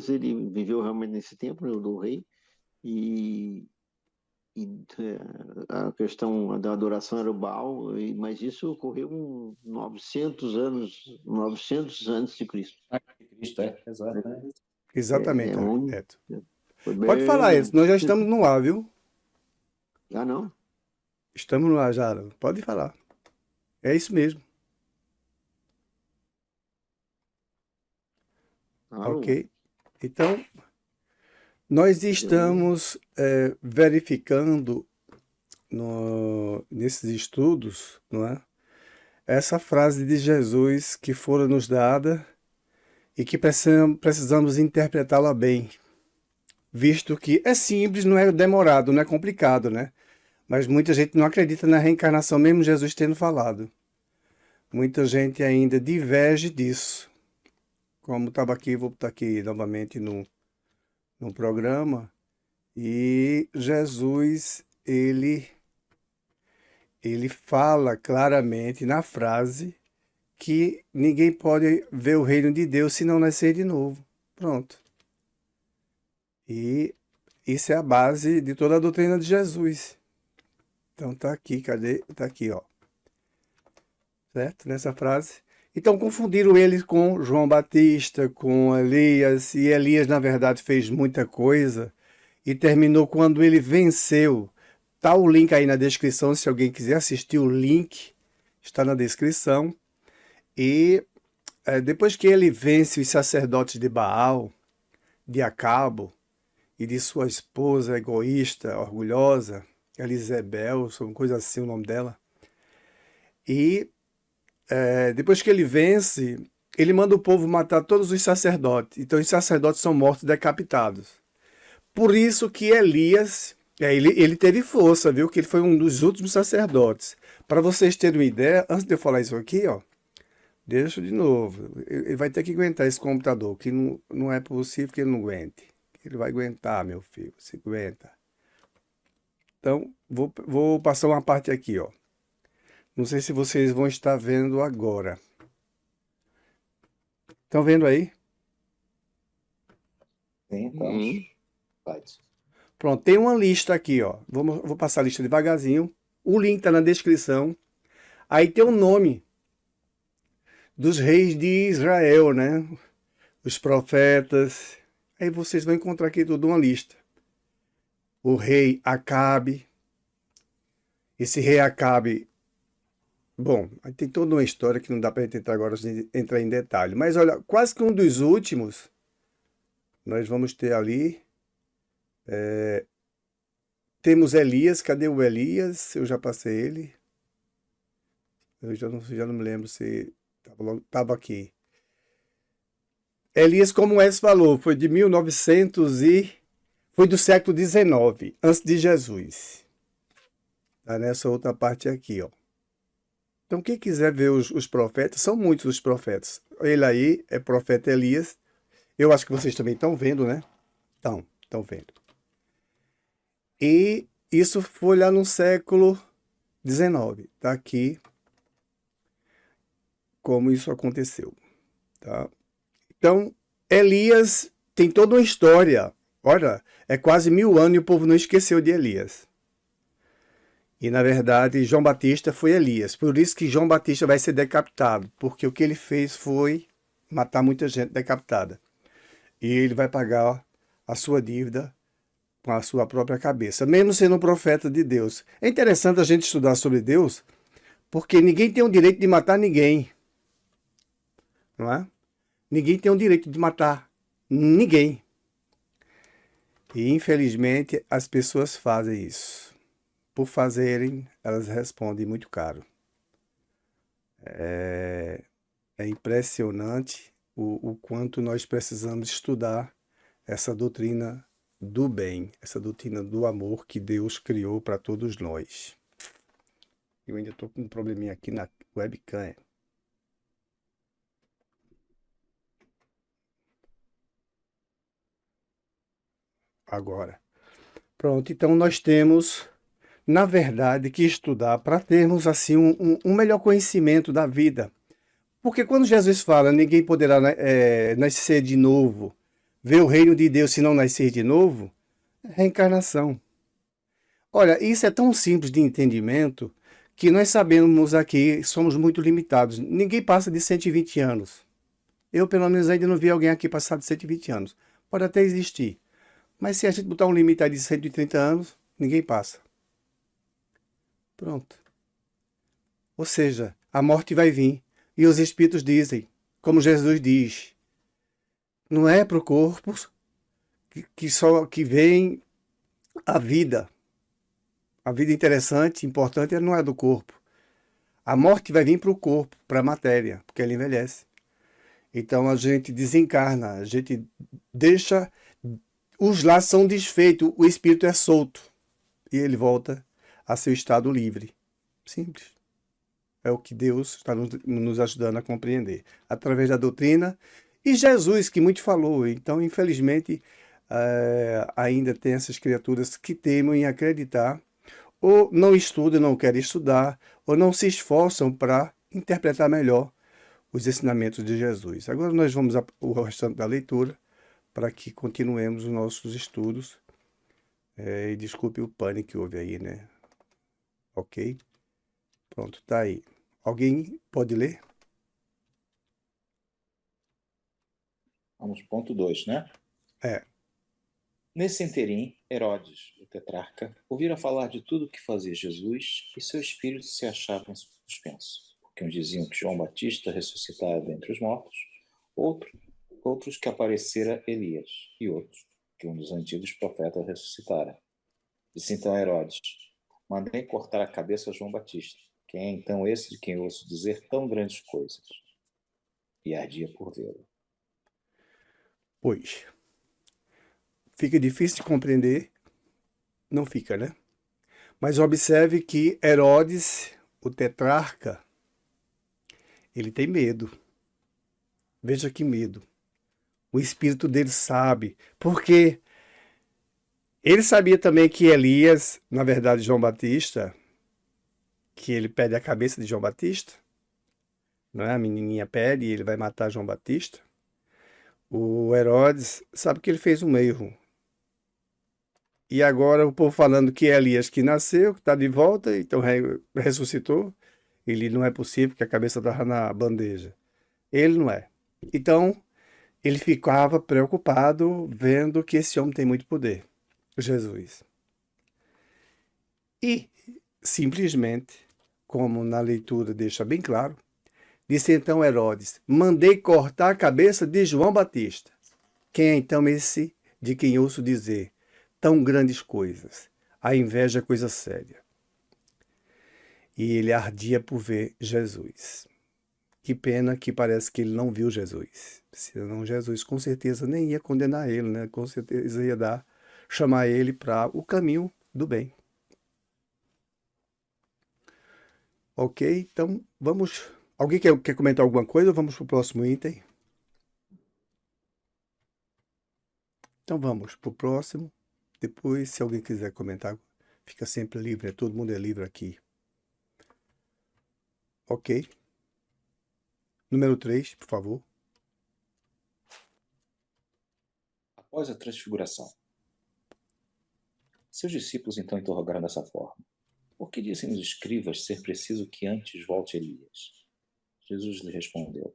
ele viveu realmente nesse tempo, né, do rei, e a questão da adoração era o Baal, mas isso ocorreu 900 antes de Cristo. Cristo, exato. Né? Exatamente, Neto. Foi Pode falar isso, nós já estamos no ar, viu? Já não? Estamos no ar já, pode falar. É isso mesmo. Ok? Então, nós estamos verificando nesses estudos, não é? Essa frase de Jesus que fora nos dada e que precisamos interpretá-la bem, visto que é simples, não é demorado, não é complicado, né? Mas muita gente não acredita na reencarnação, mesmo Jesus tendo falado. Muita gente ainda diverge disso. Como estava aqui, vou estar aqui novamente no programa, e Jesus, ele fala claramente na frase que ninguém pode ver o reino de Deus se não nascer de novo. Pronto. E isso é a base de toda a doutrina de Jesus. Então tá aqui, cadê? Tá aqui, ó. certo? Nessa frase. Então confundiram ele com João Batista, com Elias, e Elias, na verdade, fez muita coisa e terminou quando ele venceu. Tá o link aí na descrição, se alguém quiser assistir o link, está na descrição. E depois que ele vence os sacerdotes de Baal, de Acabo e de sua esposa egoísta, orgulhosa, Elisabel, uma coisa assim o nome dela, e depois que ele vence, ele manda o povo matar todos os sacerdotes. Então os sacerdotes são mortos decapitados. Por isso que Elias, ele teve força, viu? Que ele foi um dos últimos sacerdotes. Para vocês terem uma ideia, antes de eu falar isso aqui, ó, deixa de novo. Ele vai ter que aguentar esse computador, que não é possível que ele não aguente. Ele vai aguentar, meu filho, se aguenta. Então, vou passar uma parte aqui, ó. Não sei se vocês vão estar vendo agora. Estão vendo aí? Sim, então. Uhum. Right. Pronto, tem uma lista aqui, ó. Vou passar a lista devagarzinho. O link está na descrição. Aí tem o nome dos reis de Israel, né? Os profetas. Aí vocês vão encontrar aqui tudo uma lista. O rei Acabe. Esse rei Acabe, bom, tem toda uma história que não dá para a gente entrar agora, entrar em detalhe. Mas olha, quase que um dos últimos, nós vamos ter ali. Temos Elias. Cadê o Elias? Eu já passei ele. Eu já não me lembro se estava aqui. Elias, como o Wes falou, foi de 1900 e foi do século XIX, antes de Jesus. Tá nessa outra parte aqui, ó. Então, quem quiser ver os profetas, são muitos os profetas. Ele aí é profeta Elias. Eu acho que vocês também estão vendo, né? Estão vendo. E isso foi lá no século XIX. Tá aqui como isso aconteceu. Tá? Então, Elias tem toda uma história. Olha, é quase 1000 anos e o povo não esqueceu de Elias. E, na verdade, João Batista foi Elias. Por isso que João Batista vai ser decapitado. Porque o que ele fez foi matar muita gente decapitada. E ele vai pagar a sua dívida com a sua própria cabeça, mesmo sendo um profeta de Deus. É interessante a gente estudar sobre Deus, porque ninguém tem o direito de matar ninguém. Não é? Ninguém tem o direito de matar ninguém. E, infelizmente, as pessoas fazem isso. Por fazerem, elas respondem muito caro. É impressionante o quanto nós precisamos estudar essa doutrina do bem, essa doutrina do amor que Deus criou para todos nós. Eu ainda estou com um probleminha aqui na webcam. Agora. Pronto, então nós temos, na verdade, que estudar para termos assim um melhor conhecimento da vida. Porque quando Jesus fala, ninguém poderá nascer de novo, ver o reino de Deus se não nascer de novo, é reencarnação. Olha, isso é tão simples de entendimento que nós sabemos aqui, somos muito limitados. Ninguém passa de 120 anos. Eu, pelo menos, ainda não vi alguém aqui passar de 120 anos. Pode até existir. Mas se a gente botar um limite aí de 130 anos, ninguém passa. Pronto. Ou seja, a morte vai vir. E os espíritos dizem, como Jesus diz, não é para o corpo que vem a vida. A vida interessante, importante, não é do corpo. A morte vai vir para o corpo, para a matéria, porque ela envelhece. Então a gente desencarna, a gente deixa... Os laços são desfeitos, o espírito é solto. E ele volta a seu estado livre. Simples. É o que Deus está nos ajudando a compreender. Através da doutrina. E Jesus, que muito falou. Então, infelizmente, ainda tem essas criaturas que temem em acreditar. Ou não estudam, não querem estudar. Ou não se esforçam para interpretar melhor os ensinamentos de Jesus. Agora nós vamos ao restante da leitura, para que continuemos os nossos estudos. E desculpe o pânico que houve aí, né? Ok? Pronto, tá aí. Alguém pode ler? Vamos, ponto 2, né? É. Nesse interim, Herodes, o tetrarca, ouvira falar de tudo o que fazia Jesus e seu espírito se achava em suspenso. Porque uns diziam que João Batista ressuscitara dentre os mortos, outros que aparecera Elias, e outros que um dos antigos profetas ressuscitara. Disse então Herodes: mandei cortar a cabeça a João Batista. Quem é então esse de quem ouço dizer tão grandes coisas? E ardia por vê-lo. Pois, fica difícil de compreender, não fica, né? Mas observe que Herodes, o tetrarca, ele tem medo. Veja que medo. O espírito dele sabe, porque ele sabia também que Elias, na verdade João Batista, que ele pede a cabeça de João Batista, não é? A menininha pede e ele vai matar João Batista. O Herodes sabe que ele fez um erro. E agora o povo falando que é Elias que nasceu, que está de volta, então ressuscitou. Ele não é possível, que a cabeça estava na bandeja. Ele não é. Então, ele ficava preocupado vendo que esse homem tem muito poder, Jesus. E, simplesmente, como na leitura deixa bem claro, disse então Herodes: mandei cortar a cabeça de João Batista. Quem é então esse de quem ouço dizer tão grandes coisas? A inveja é coisa séria. E ele ardia por ver Jesus. Que pena que parece que ele não viu Jesus. Senão Jesus com certeza nem ia condenar ele, né? Com certeza ia chamar ele para o caminho do bem. Ok, então vamos. Alguém quer comentar alguma coisa ou vamos para o próximo item? Então vamos para o próximo. Depois, se alguém quiser comentar, fica sempre livre, né? Todo mundo é livre aqui. Ok. Número 3, por favor. Após a transfiguração, seus discípulos então interrogaram dessa forma: por que dizem os escribas ser preciso que antes volte Elias? Jesus lhe respondeu: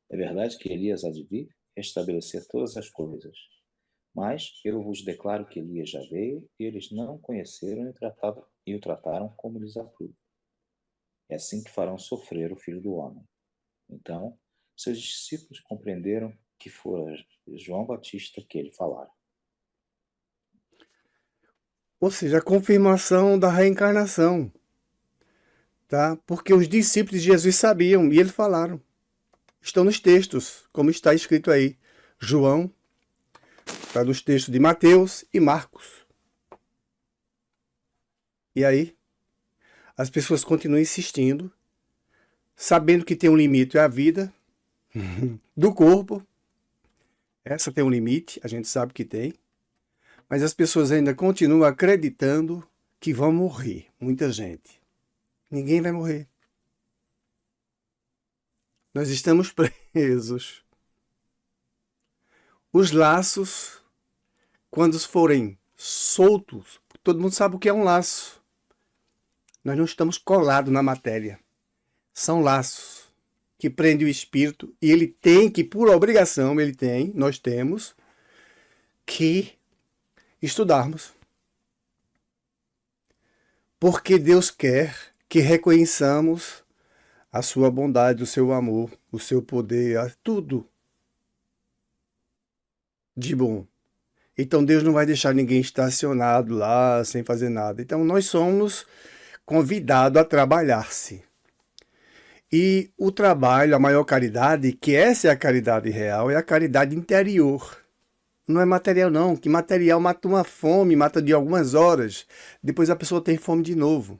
é verdade que Elias há de vir restabelecer todas as coisas. Mas eu vos declaro que Elias já veio e eles não o conheceram e o trataram como lhes aprouve. É assim que farão sofrer o Filho do Homem. Então, seus discípulos compreenderam que fora João Batista que ele falara. Ou seja, a confirmação da reencarnação. Tá? Porque os discípulos de Jesus sabiam e eles falaram. Estão nos textos, como está escrito aí. João, está nos textos de Mateus e Marcos. E aí, as pessoas continuam insistindo, sabendo que tem um limite, é a vida do corpo. Essa tem um limite, a gente sabe que tem. Mas as pessoas ainda continuam acreditando que vão morrer. Muita gente. Ninguém vai morrer. Nós estamos presos. Os laços, quando forem soltos, todo mundo sabe o que é um laço. Nós não estamos colados na matéria. São laços que prendem o espírito e ele tem que, por obrigação, nós temos que estudarmos. Porque Deus quer que reconheçamos a sua bondade, o seu amor, o seu poder, tudo de bom. Então Deus não vai deixar ninguém estacionado lá sem fazer nada. Então nós somos convidados a trabalhar-se. E o trabalho, a maior caridade, que essa é a caridade real, é a caridade interior. Não é material não, que material mata uma fome, mata de algumas horas, depois a pessoa tem fome de novo.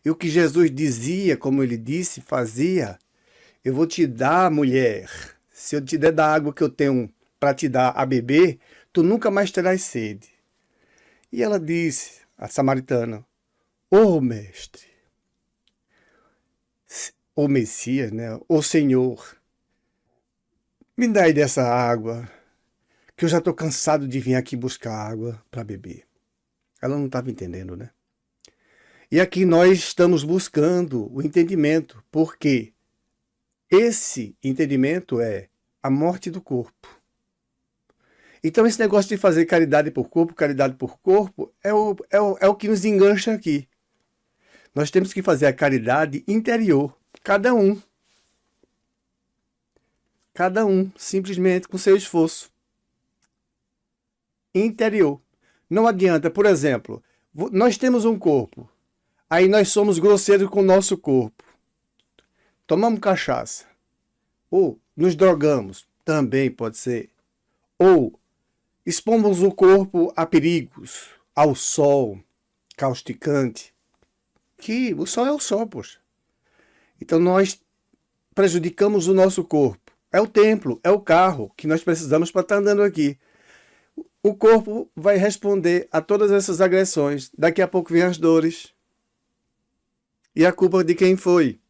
E o que Jesus dizia, como ele disse, fazia, eu vou te dar, mulher, se eu te der da água que eu tenho para te dar a beber, tu nunca mais terás sede. E ela disse, a samaritana, ô mestre, ô Messias, né? Ô Senhor, me dá aí dessa água, que eu já estou cansado de vir aqui buscar água para beber. Ela não estava entendendo, né? E aqui nós estamos buscando o entendimento, porque esse entendimento é a morte do corpo. Então esse negócio de fazer caridade por corpo, é o que nos engancha aqui. Nós temos que fazer a caridade interior, cada um, simplesmente com seu esforço interior. Não adianta, por exemplo, nós temos um corpo, aí nós somos grosseiros com o nosso corpo. Tomamos cachaça, ou nos drogamos, também pode ser, ou expomos o corpo a perigos, ao sol causticante, que o sol é o sol, poxa. Então nós prejudicamos o nosso corpo. É o templo, é o carro que nós precisamos para estar andando aqui. O corpo vai responder a todas essas agressões. Daqui a pouco vem as dores. E a culpa de quem foi?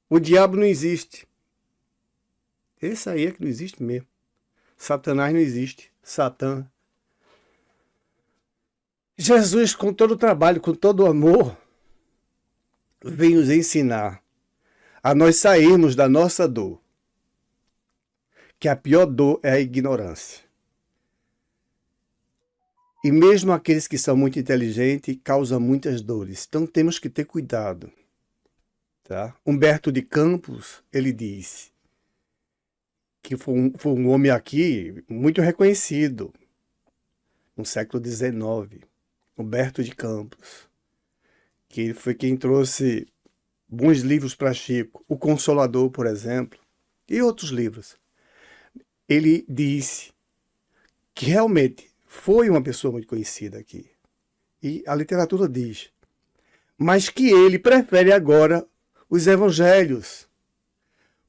O diabo não existe. Esse aí é que não existe mesmo. Satanás não existe. Satã. Jesus, com todo o trabalho, com todo o amor, vem nos ensinar a nós sairmos da nossa dor. Que a pior dor é a ignorância. E mesmo aqueles que são muito inteligentes causam muitas dores. Então temos que ter cuidado. Tá? Humberto de Campos, ele disse que foi um homem aqui muito reconhecido no século XIX. Humberto de Campos, que foi quem trouxe bons livros para Chico, O Consolador, por exemplo, e outros livros. Ele disse que realmente foi uma pessoa muito conhecida aqui. E a literatura diz. Mas que ele prefere agora os evangelhos.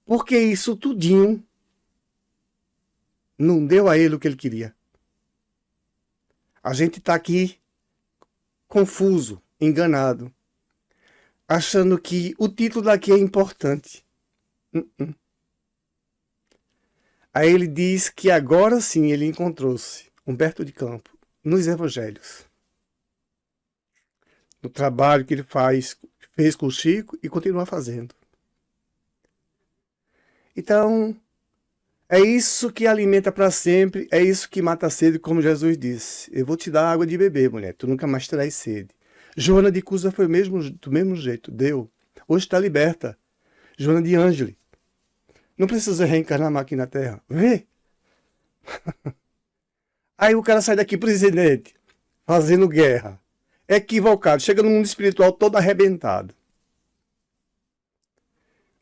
Porque isso tudinho não deu a ele o que ele queria. A gente está aqui confuso, enganado, achando que o título daqui é importante. Aí ele diz que agora sim ele encontrou-se, Humberto de Campos, nos evangelhos. No trabalho que ele fez com o Chico e continua fazendo. Então, é isso que alimenta para sempre, é isso que mata a sede, como Jesus disse. Eu vou te dar água de beber, mulher, tu nunca mais terás sede. Joana de Cusa foi do mesmo jeito, deu. Hoje está liberta. Joana de Ângeli. Não precisa reencarnar aqui na Terra. Vê? Aí o cara sai daqui presidente, fazendo guerra. Equivocado, chega no mundo espiritual todo arrebentado.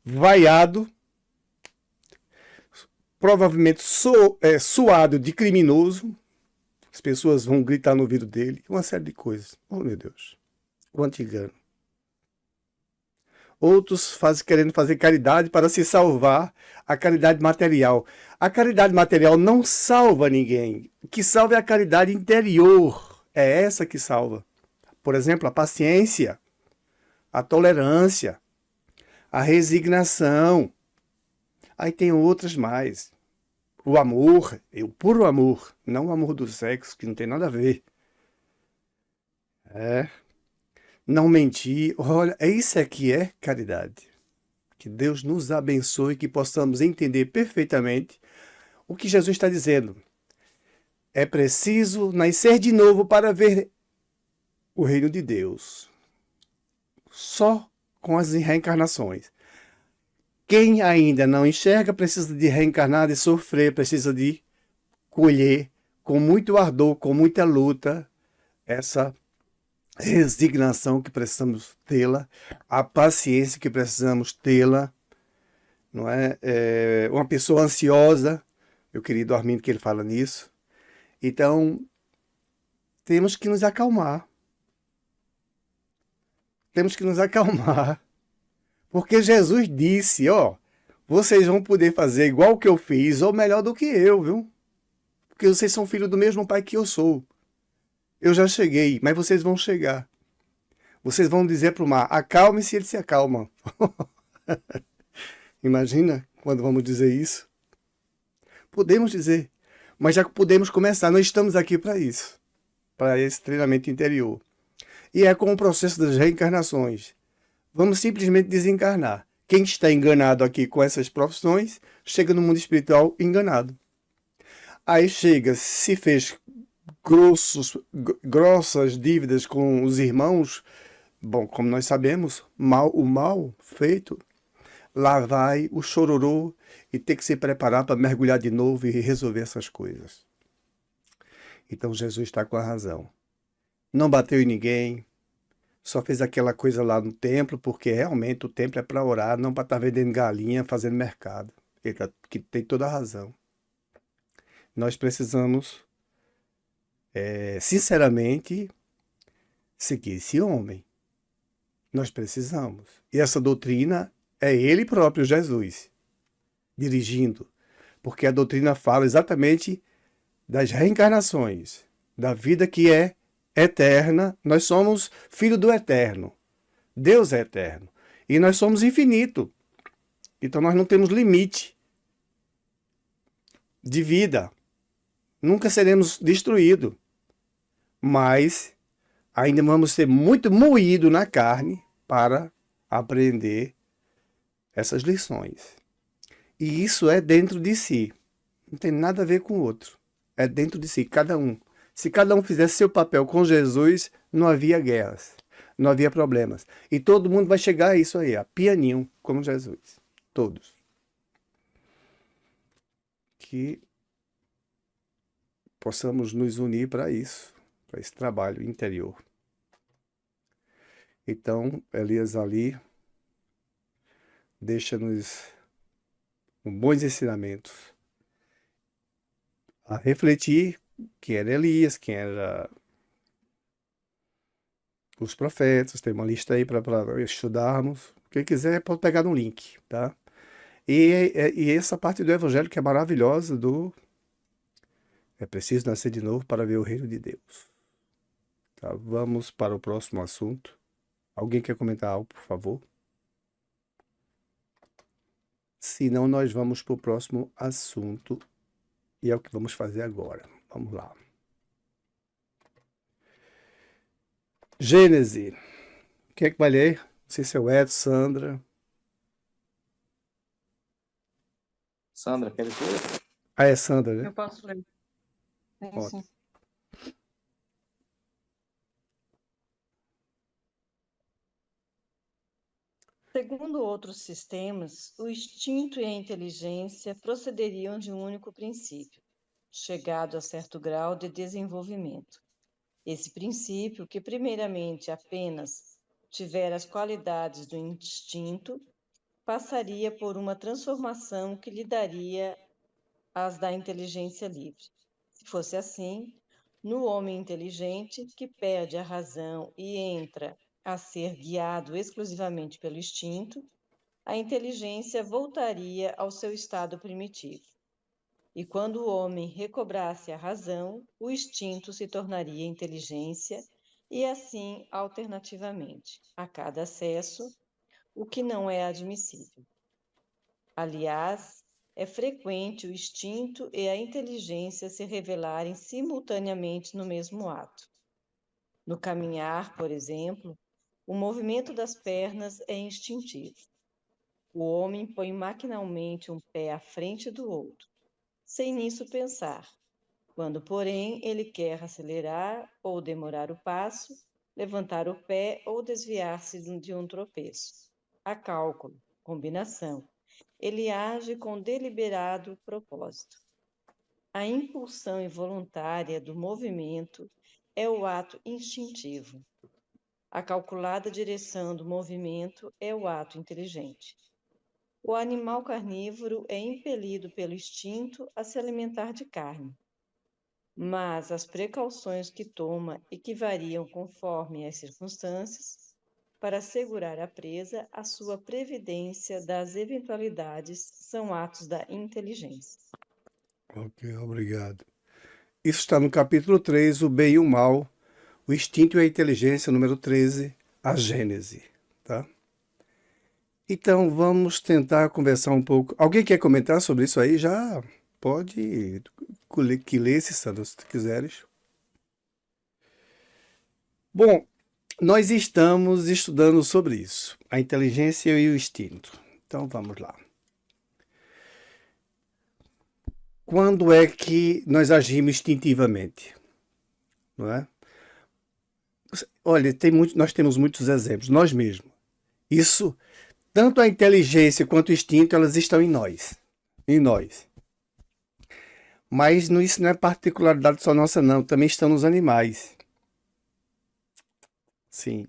Vaiado, provavelmente suado de criminoso. As pessoas vão gritar no ouvido dele, uma série de coisas. Oh, meu Deus, quanto engano. Outros querendo fazer caridade para se salvar, a caridade material. A caridade material não salva ninguém. O que salva é a caridade interior. É essa que salva. Por exemplo, a paciência, a tolerância, a resignação. Aí tem outras mais. O amor, o puro amor, não o amor do sexo, que não tem nada a ver. Não mentir. Olha, isso aqui é caridade. Que Deus nos abençoe e que possamos entender perfeitamente o que Jesus está dizendo. É preciso nascer de novo para ver o reino de Deus. Só com as reencarnações. Quem ainda não enxerga precisa de reencarnar, de sofrer, precisa de colher com muito ardor, com muita luta, essa resignação que precisamos tê-la, a paciência que precisamos tê-la, não é? Uma pessoa ansiosa, meu querido Armindo, que ele fala nisso. Então, temos que nos acalmar. Temos que nos acalmar. Porque Jesus disse, vocês vão poder fazer igual o que eu fiz, ou melhor do que eu, viu? Porque vocês são filhos do mesmo pai que eu sou. Eu já cheguei, mas vocês vão chegar. Vocês vão dizer para o mar, acalme-se, ele se acalma. Imagina quando vamos dizer isso? Podemos dizer, mas já podemos começar. Nós estamos aqui para isso, para esse treinamento interior. E é com o processo das reencarnações. Vamos simplesmente desencarnar. Quem está enganado aqui com essas profissões, chega no mundo espiritual enganado. Aí chega, se fez grossas dívidas com os irmãos, bom, como nós sabemos, o mal feito, lá vai o chororô e tem que se preparar para mergulhar de novo e resolver essas coisas. Então Jesus está com a razão. Não bateu em ninguém, só fez aquela coisa lá no templo, porque realmente o templo é para orar, não para estar vendendo galinha, fazendo mercado. Ele que tem toda a razão. Nós precisamos, sinceramente, seguir esse homem. Nós precisamos. E essa doutrina é ele próprio, Jesus, dirigindo. Porque a doutrina fala exatamente das reencarnações, da vida que é eterna. Nós somos filho do eterno. Deus é eterno. E nós somos infinito. Então nós não temos limite de vida. Nunca seremos destruídos. Mas ainda vamos ser muito moídos na carne para aprender essas lições. E isso é dentro de si. Não tem nada a ver com o outro. É dentro de si, cada um. Se cada um fizesse seu papel com Jesus, não havia guerras, não havia problemas. E todo mundo vai chegar a isso aí, a pianinho, como Jesus. Todos. Que possamos nos unir para isso, para esse trabalho interior. Então, Elias ali deixa-nos bons ensinamentos a refletir quem era Elias, quem era os profetas. Tem uma lista aí para estudarmos. Quem quiser pode pegar no link, tá? E essa parte do Evangelho que é maravilhosa é preciso nascer de novo para ver o reino de Deus. Tá? Vamos para o próximo assunto. Alguém quer comentar algo, por favor? Senão nós vamos para o próximo assunto. E é o que vamos fazer agora. Vamos lá. Gênese. Quem é que vai ler? Não sei se é o Edson, Sandra. Sandra, quer dizer? Ah, é Sandra, né? Eu posso ler. Sim, Ótimo. sim. Segundo outros sistemas, o instinto e a inteligência procederiam de um único princípio, chegado a certo grau de desenvolvimento. Esse princípio, que primeiramente apenas tiver as qualidades do instinto, passaria por uma transformação que lhe daria as da inteligência livre. Se fosse assim, no homem inteligente, que perde a razão e entra a ser guiado exclusivamente pelo instinto, a inteligência voltaria ao seu estado primitivo. E quando o homem recobrasse a razão, o instinto se tornaria inteligência, e assim alternativamente, a cada acesso, o que não é admissível. Aliás, é frequente o instinto e a inteligência se revelarem simultaneamente no mesmo ato. No caminhar, por exemplo, o movimento das pernas é instintivo. O homem põe maquinalmente um pé à frente do outro, sem nisso pensar. Quando, porém, ele quer acelerar ou demorar o passo, levantar o pé ou desviar-se de um tropeço. Há cálculo, combinação. Ele age com deliberado propósito. A impulsão involuntária do movimento é o ato instintivo. A calculada direção do movimento é o ato inteligente. O animal carnívoro é impelido pelo instinto a se alimentar de carne, mas as precauções que toma e que variam conforme as circunstâncias, para assegurar a presa, a sua previdência das eventualidades são atos da inteligência. Ok, obrigado. Isso está no capítulo 3, o bem e o mal, o instinto e a inteligência, número 13, a Gênese, tá? Então, vamos tentar conversar um pouco. Alguém quer comentar sobre isso aí? Já pode que ler, Sandra, se tu quiseres. Bom, Nós estamos estudando sobre isso, a inteligência e o instinto. Então vamos lá. Quando é que nós agimos instintivamente? Não é? Olha, nós temos muitos exemplos, nós mesmos. Isso, tanto a inteligência quanto o instinto, elas estão em nós. Em nós. Mas isso não é particularidade só nossa, não. Também estão nos animais. Sim.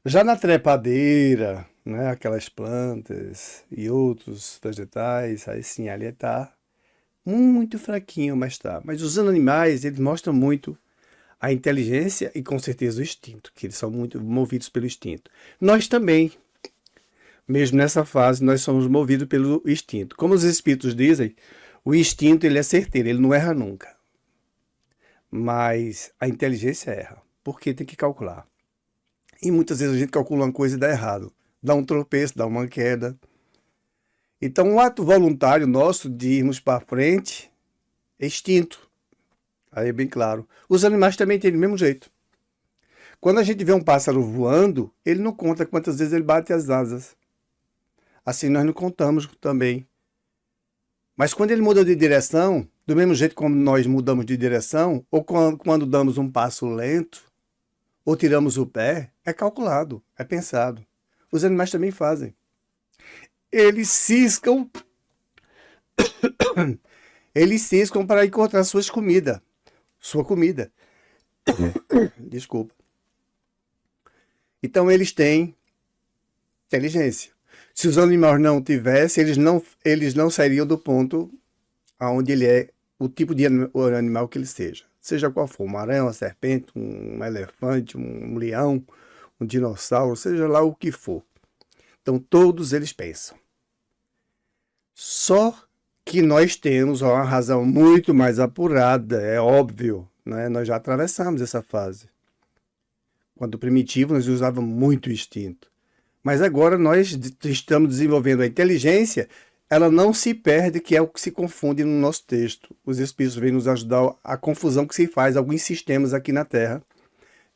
Já na trepadeira, né, aquelas plantas e outros vegetais, aí sim, ali está muito fraquinho, mas tá. Mas os animais, eles mostram muito a inteligência e com certeza o instinto, que eles são muito movidos pelo instinto. Nós também, mesmo nessa fase, nós somos movidos pelo instinto. Como os espíritos dizem, o instinto ele é certeiro, ele não erra nunca. Mas a inteligência erra, porque tem que calcular. E muitas vezes a gente calcula uma coisa e dá errado. Dá um tropeço, dá uma queda. Então, o ato voluntário nosso de irmos para frente é instinto. Aí é bem claro. Os animais também têm do mesmo jeito. Quando a gente vê um pássaro voando, ele não conta quantas vezes ele bate as asas. Assim nós não contamos também. Mas quando ele muda de direção, do mesmo jeito como nós mudamos de direção, ou quando damos um passo lento, ou tiramos o pé, é calculado, é pensado. Os animais também fazem. Eles ciscam para encontrar sua comida. Desculpa. Então eles têm inteligência. Se os animais não tivessem, eles não sairiam do ponto aonde ele é, o tipo de animal que ele seja. Seja qual for, uma aranha, uma serpente, um elefante, um leão, um dinossauro, seja lá o que for. Então todos eles pensam. Só que nós temos uma razão muito mais apurada, é óbvio, né? Nós já atravessamos essa fase. Quando primitivo, nós usávamos muito o instinto. Mas agora nós estamos desenvolvendo a inteligência, ela não se perde, que é o que se confunde no nosso texto. Os Espíritos vêm nos ajudar a confusão que se faz, alguns sistemas aqui na Terra,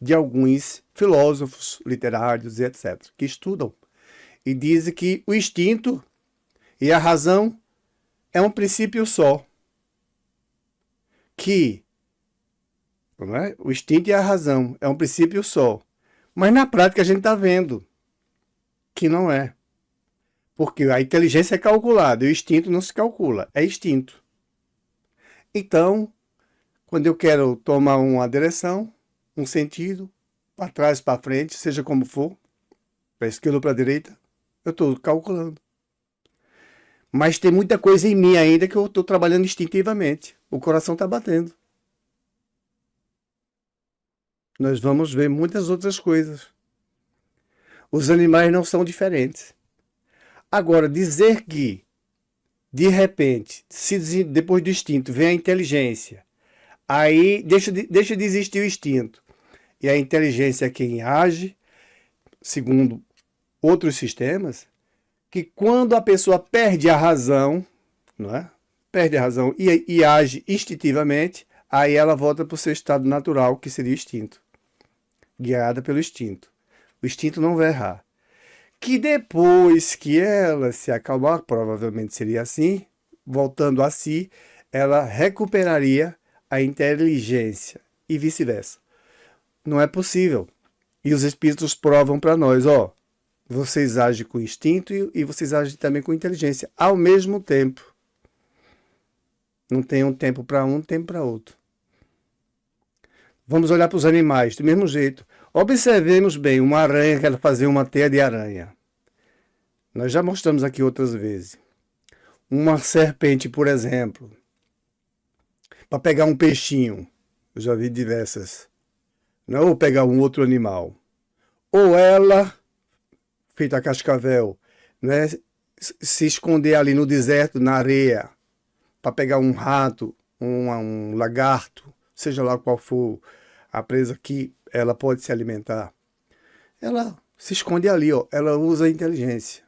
de alguns filósofos literários e etc., que estudam. E dizem que o instinto e a razão é um princípio só. Que não é? O instinto e a razão é um princípio só. Mas na prática a gente está vendo que não é. Porque a inteligência é calculada e o instinto não se calcula, é instinto. Então, quando eu quero tomar uma direção, um sentido, para trás, para frente, seja como for, para a esquerda ou para a direita, eu estou calculando. Mas tem muita coisa em mim ainda que eu estou trabalhando instintivamente. O coração está batendo. Nós vamos ver muitas outras coisas. Os animais não são diferentes. Agora, dizer que, de repente, depois do instinto vem a inteligência, aí deixa de existir o instinto. E a inteligência é quem age, segundo outros sistemas, que quando a pessoa perde a razão, não é? Perde a razão e age instintivamente, aí ela volta para o seu estado natural, que seria o instinto. Guiada pelo instinto. O instinto não vai errar. Que depois que ela se acalmar, provavelmente seria assim, voltando a si, ela recuperaria a inteligência e vice-versa. Não é possível. E os espíritos provam para nós, ó, vocês agem com instinto e vocês agem também com inteligência, ao mesmo tempo. Não tem um tempo para um tempo para outro. Vamos olhar para os animais, do mesmo jeito. Observemos bem, uma aranha que ela fazia uma teia de aranha. Nós já mostramos aqui outras vezes. Uma serpente, por exemplo, para pegar um peixinho. Eu já vi diversas. Não, ou pegar um outro animal. Ou ela, feita a cascavel, né, se esconder ali no deserto, na areia, para pegar um rato, um lagarto, seja lá qual for a presa que ela pode se alimentar. Ela se esconde ali, ó. Ela usa a inteligência.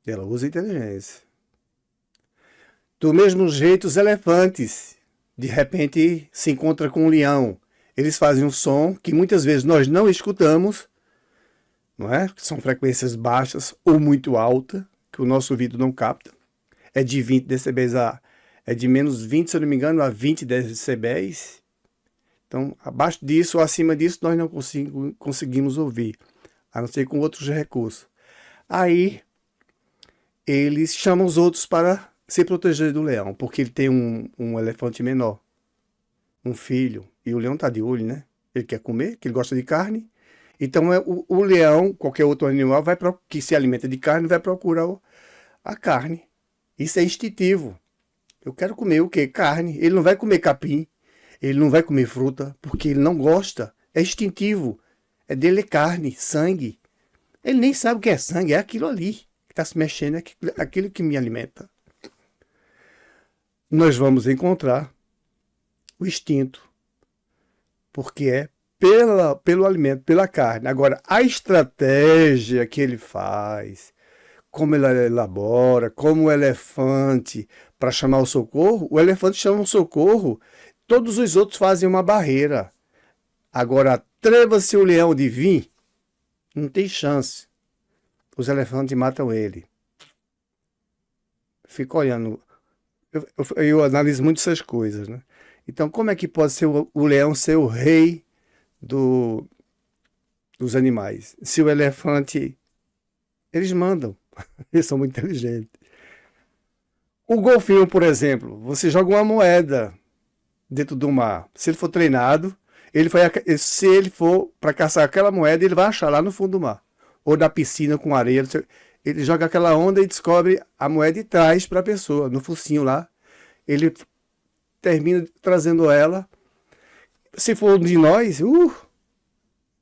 Ela usa a inteligência. Do mesmo jeito, os elefantes, de repente, se encontram com um leão. Eles fazem um som que muitas vezes nós não escutamos, não é? São frequências baixas ou muito altas, que o nosso ouvido não capta. É de 20 decibéis é de menos 20, se eu não me engano, a 20 decibéis. Então, abaixo disso ou acima disso, nós não conseguimos ouvir, a não ser com outros recursos. Aí, eles chamam os outros para se proteger do leão, porque ele tem um elefante menor, um filho, e o leão está de olho, né? Ele quer comer, que ele gosta de carne. Então, o leão, qualquer outro animal que se alimenta de carne, vai procurar a carne. Isso é instintivo. Eu quero comer o quê? Carne. Ele não vai comer capim, ele não vai comer fruta, porque ele não gosta. É instintivo. É dele carne, sangue. Ele nem sabe o que é sangue, é aquilo ali que está se mexendo, é aquilo que me alimenta. Nós vamos encontrar o instinto, porque é pelo alimento, pela carne. Agora, a estratégia que ele faz, como ele elabora, como o elefante, para chamar o socorro, o elefante chama o socorro, todos os outros fazem uma barreira. Agora, atreva-se o leão de vir, não tem chance. Os elefantes matam ele. Fico olhando. Eu analiso muito essas coisas, né? Então, como é que pode ser o leão ser o rei dos animais? Se o elefante... Eles mandam. Eles são muito inteligentes. O golfinho, por exemplo, você joga uma moeda dentro do mar. Se ele for treinado, se ele for para caçar aquela moeda, ele vai achar lá no fundo do mar. Ou na piscina com areia. Ele joga aquela onda e descobre a moeda e traz para a pessoa, no focinho lá. Ele termina trazendo ela. Se for um de nós,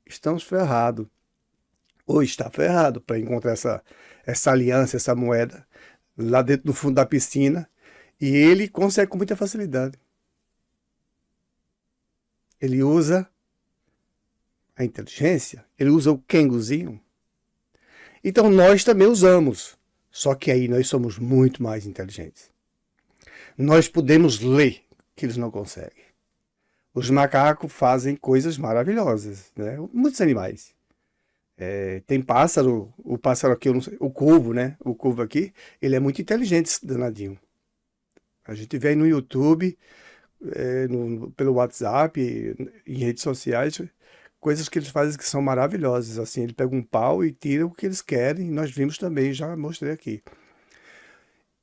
estamos ferrados. Ou está ferrado para encontrar essa aliança, essa moeda, lá dentro do fundo da piscina. E ele consegue com muita facilidade. Ele usa a inteligência, ele usa o kenguzinho. Então nós também usamos. Só que aí nós somos muito mais inteligentes. Nós podemos ler, que eles não conseguem. Os macacos fazem coisas maravilhosas, né? Muitos animais. Tem pássaro, o pássaro aqui, eu não sei, o corvo, né? O corvo aqui, ele é muito inteligente, esse danadinho. A gente vê aí no YouTube, pelo WhatsApp, em redes sociais, coisas que eles fazem que são maravilhosas. Assim, ele pega um pau e tira o que eles querem. Nós vimos também, já mostrei aqui.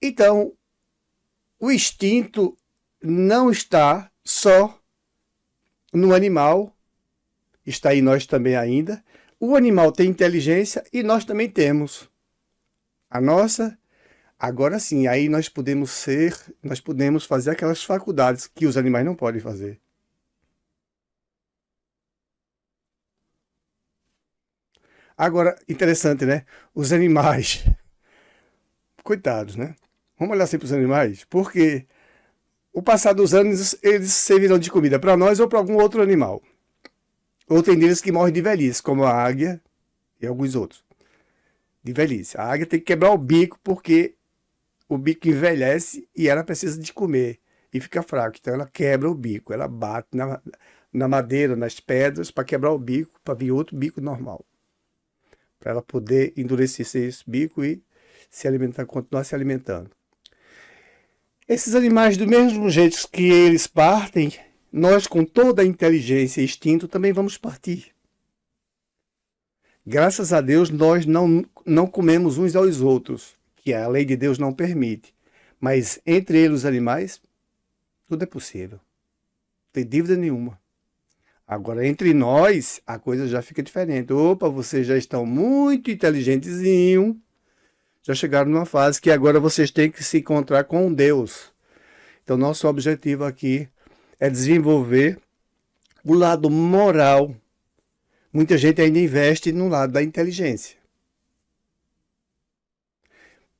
Então, o instinto não está só no animal, está em nós também ainda. O animal tem inteligência e nós também temos. A nossa, agora sim, aí nós podemos fazer aquelas faculdades que os animais não podem fazer. Agora, interessante, né? Os animais, coitados, né? Vamos olhar assim para os animais, porque o passar dos anos eles servirão de comida para nós ou para algum outro animal. Ou tem deles que morrem de velhice, como a águia e alguns outros. De velhice. A águia tem que quebrar o bico porque o bico envelhece e ela precisa de comer e fica fraca. Então ela quebra o bico, ela bate na madeira, nas pedras, para quebrar o bico, para vir outro bico normal. Para ela poder endurecer esse bico e se alimentar, continuar se alimentando. Esses animais, do mesmo jeito que eles partem, nós, com toda a inteligência e instinto, também vamos partir. Graças a Deus, nós não comemos uns aos outros, que a lei de Deus não permite. Mas entre eles, os animais, tudo é possível. Não tem dúvida nenhuma. Agora, entre nós, a coisa já fica diferente. Opa, vocês já estão muito inteligentezinhos. Já chegaram numa fase que agora vocês têm que se encontrar com Deus. Então, nosso objetivo aqui é desenvolver o lado moral. Muita gente ainda investe no lado da inteligência.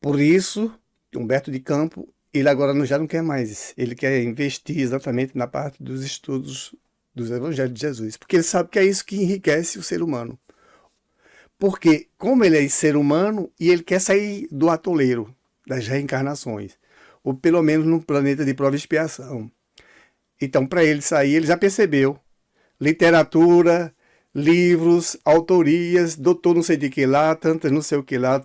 Por isso, Humberto de Campos, ele agora já não quer mais. Ele quer investir exatamente na parte dos estudos dos Evangelhos de Jesus. Porque ele sabe que é isso que enriquece o ser humano. Porque, como ele é ser humano, e ele quer sair do atoleiro das reencarnações, ou pelo menos no planeta de prova e expiação. Então, para ele sair, ele já percebeu, literatura, livros, autorias, doutor não sei de que lá, tantas não sei o que lá,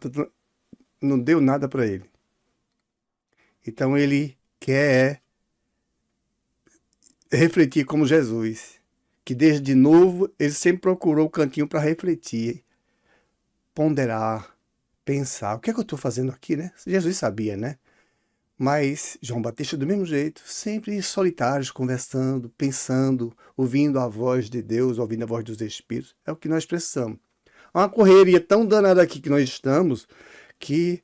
não deu nada para ele. Então ele quer refletir como Jesus, que desde novo ele sempre procurou o cantinho para refletir, ponderar, pensar. O que é que eu estou fazendo aqui, né? Jesus sabia, né? Mas João Batista, do mesmo jeito, sempre solitários, conversando, pensando, ouvindo a voz de Deus, ouvindo a voz dos Espíritos. É o que nós precisamos. Há uma correria tão danada aqui que nós estamos que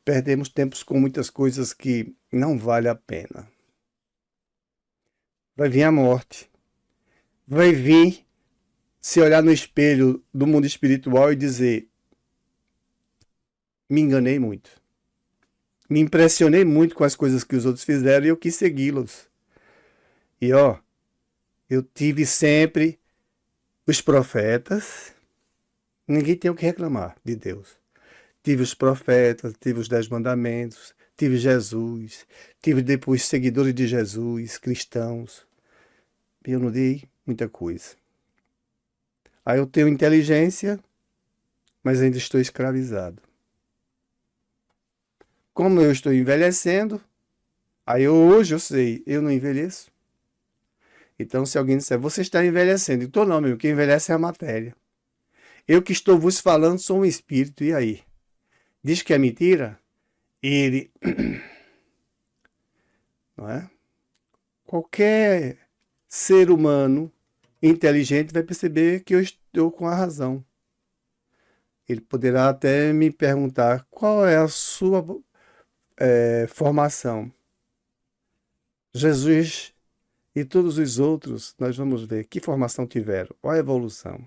perdemos tempos com muitas coisas que não vale a pena. Vai vir a morte. Vai vir se olhar no espelho do mundo espiritual e dizer: me enganei muito. Me impressionei muito com as coisas que os outros fizeram e eu quis segui-los. E ó, eu tive sempre os profetas. Ninguém tem o que reclamar de Deus. Tive os profetas, tive os 10 mandamentos, tive Jesus, tive depois seguidores de Jesus, cristãos. E eu não dei muita coisa. Aí eu tenho inteligência, mas ainda estou escravizado. Como eu estou envelhecendo, aí hoje eu sei, eu não envelheço. Então se alguém disser, você está envelhecendo, então não, meu, quem envelhece é a matéria. Eu que estou vos falando sou um espírito, e aí? Diz que é mentira? Ele, não é? Qualquer ser humano inteligente vai perceber que eu estou com a razão. Ele poderá até me perguntar qual é a sua formação. Jesus e todos os outros, nós vamos ver que formação tiveram, qual a evolução.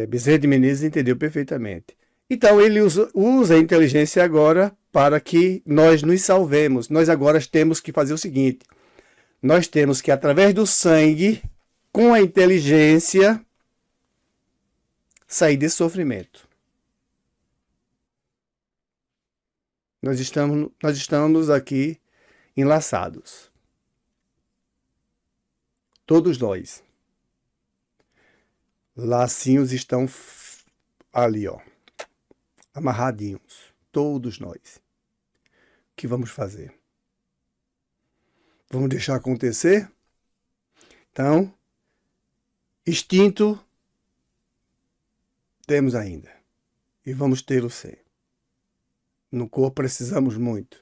Bezerra de Menezes entendeu perfeitamente. Então ele usa a inteligência agora para que nós nos salvemos. Nós agora temos que fazer o seguinte: nós temos que, através do sangue, com a inteligência, sair desse sofrimento. Nós estamos aqui enlaçados. Todos nós. Lacinhos estão ali, ó, amarradinhos. Todos nós. O que vamos fazer? Vamos deixar acontecer? Então, instinto temos ainda. E vamos tê-lo sempre. No corpo precisamos muito.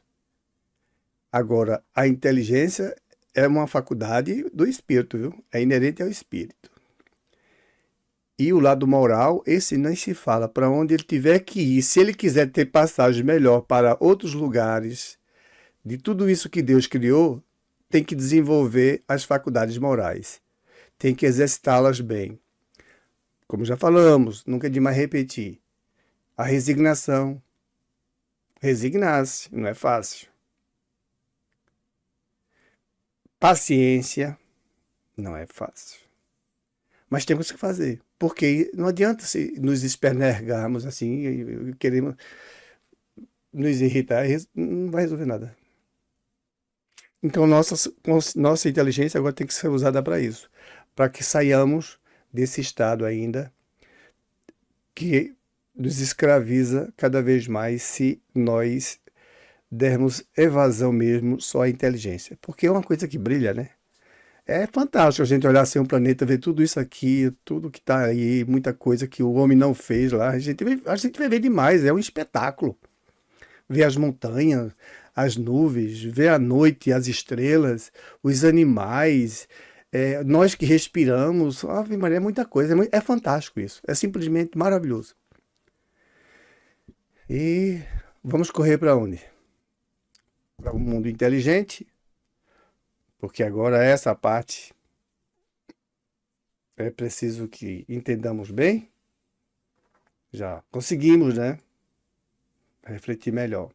Agora, a inteligência é uma faculdade do espírito, viu? É inerente ao espírito. E o lado moral, esse nem se fala. Para onde ele tiver que ir, se ele quiser ter passagem melhor para outros lugares, de tudo isso que Deus criou, tem que desenvolver as faculdades morais. Tem que exercitá-las bem. Como já falamos, nunca é demais repetir. A resignação. Resignar-se, não é fácil. Paciência, não é fácil. Mas temos que fazer. Porque não adianta se nos espernegarmos assim, queremos nos irritar, não vai resolver nada. Então nossa inteligência agora tem que ser usada para isso. Para que saiamos desse estado ainda que nos escraviza cada vez mais se nós dermos evasão mesmo só à inteligência. Porque é uma coisa que brilha, né? É fantástico a gente olhar assim um planeta, ver tudo isso aqui, tudo que está aí, muita coisa que o homem não fez lá. A gente vai ver demais, é um espetáculo. Ver as montanhas, as nuvens, ver a noite, as estrelas, os animais, nós que respiramos. Ave Maria, é muita coisa, é fantástico isso. É simplesmente maravilhoso. E vamos correr para onde? Para um mundo inteligente, porque agora essa parte é preciso que entendamos bem. Já conseguimos, né? Refletir melhor.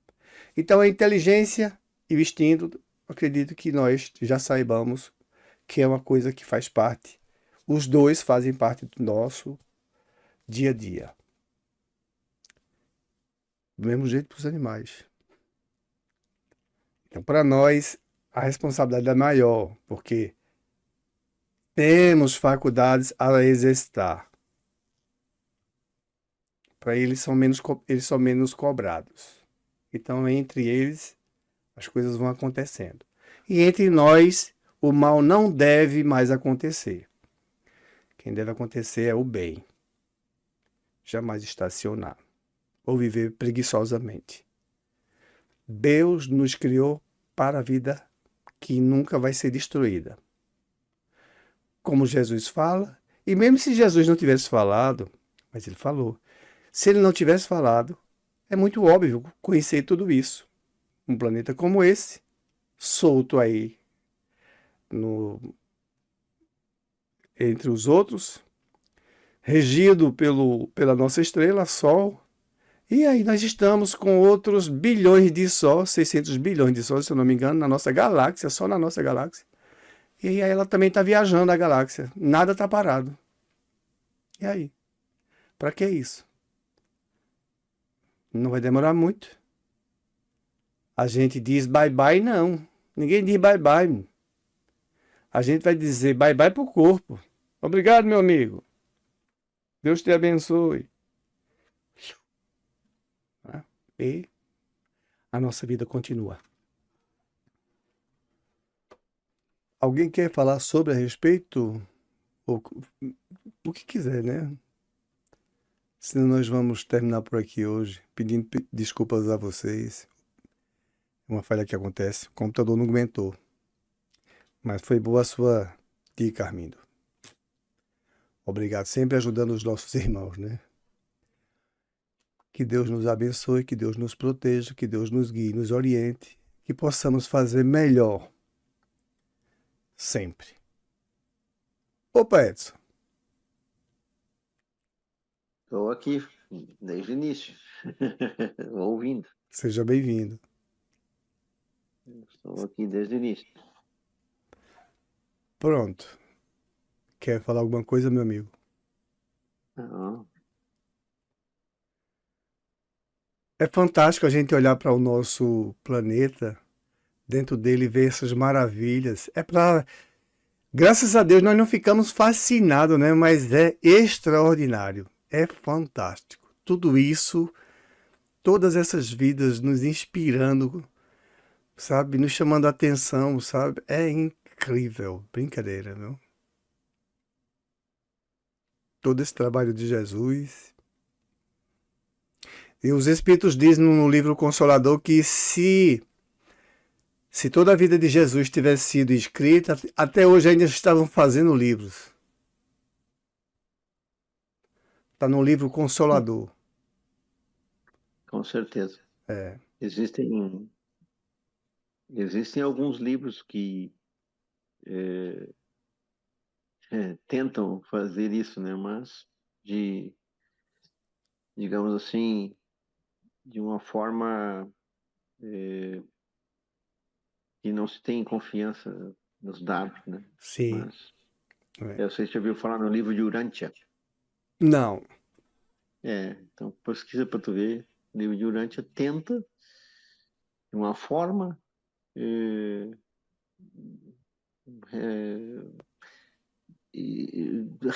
Então a inteligência e o instinto, acredito que nós já saibamos que é uma coisa que faz parte. Os dois fazem parte do nosso dia a dia. Do mesmo jeito para os animais. Então, para nós, a responsabilidade é maior, porque temos faculdades a exercitar. Para eles eles são menos cobrados. Então, entre eles, as coisas vão acontecendo. E entre nós, o mal não deve mais acontecer. Quem deve acontecer é o bem. Jamais estacionar ou viver preguiçosamente. Deus nos criou para a vida que nunca vai ser destruída. Como Jesus fala, e mesmo se Jesus não tivesse falado, mas ele falou, se ele não tivesse falado, é muito óbvio conhecer tudo isso. Um planeta como esse, solto aí entre os outros, regido pela nossa estrela, Sol. E aí nós estamos com outros bilhões de Sol, 600 bilhões de Sol, se eu não me engano, na nossa galáxia, só na nossa galáxia. E aí ela também está viajando a galáxia. Nada está parado. E aí? Para que isso? Não vai demorar muito. A gente diz bye-bye, não. Ninguém diz bye-bye. A gente vai dizer bye-bye para o corpo. Obrigado, meu amigo. Deus te abençoe. E a nossa vida continua. Alguém quer falar sobre a respeito? Ou, o que quiser, né? Senão nós vamos terminar por aqui hoje, pedindo desculpas a vocês. É uma falha que acontece. O computador não aguentou. Mas foi boa a sua dica, Armindo. Obrigado, sempre ajudando os nossos irmãos, né? Que Deus nos abençoe, que Deus nos proteja, que Deus nos guie, nos oriente, que possamos fazer melhor. Sempre. Opa, Edson. Estou aqui desde o início, ouvindo. Seja bem-vindo. Estou aqui desde o início. Pronto. Quer falar alguma coisa, meu amigo? Não. É fantástico a gente olhar para o nosso planeta, dentro dele ver essas maravilhas. Graças a Deus nós não ficamos fascinados, né? Mas é extraordinário. É fantástico. Tudo isso, todas essas vidas nos inspirando, sabe? Nos chamando a atenção, sabe? É incrível. Brincadeira, viu? Todo esse trabalho de Jesus. E os Espíritos dizem no livro Consolador que se toda a vida de Jesus tivesse sido escrita, até hoje ainda estavam fazendo livros. Está no livro Consolador. Com certeza. É. Existem alguns livros que tentam fazer isso, né? Mas digamos assim, de uma forma que não se tem confiança nos dados, né? Sim. Mas É. você já ouviu falar no livro de Urântia? Não. Então pesquisa para tu ver. O livro de Urântia tenta, de uma forma,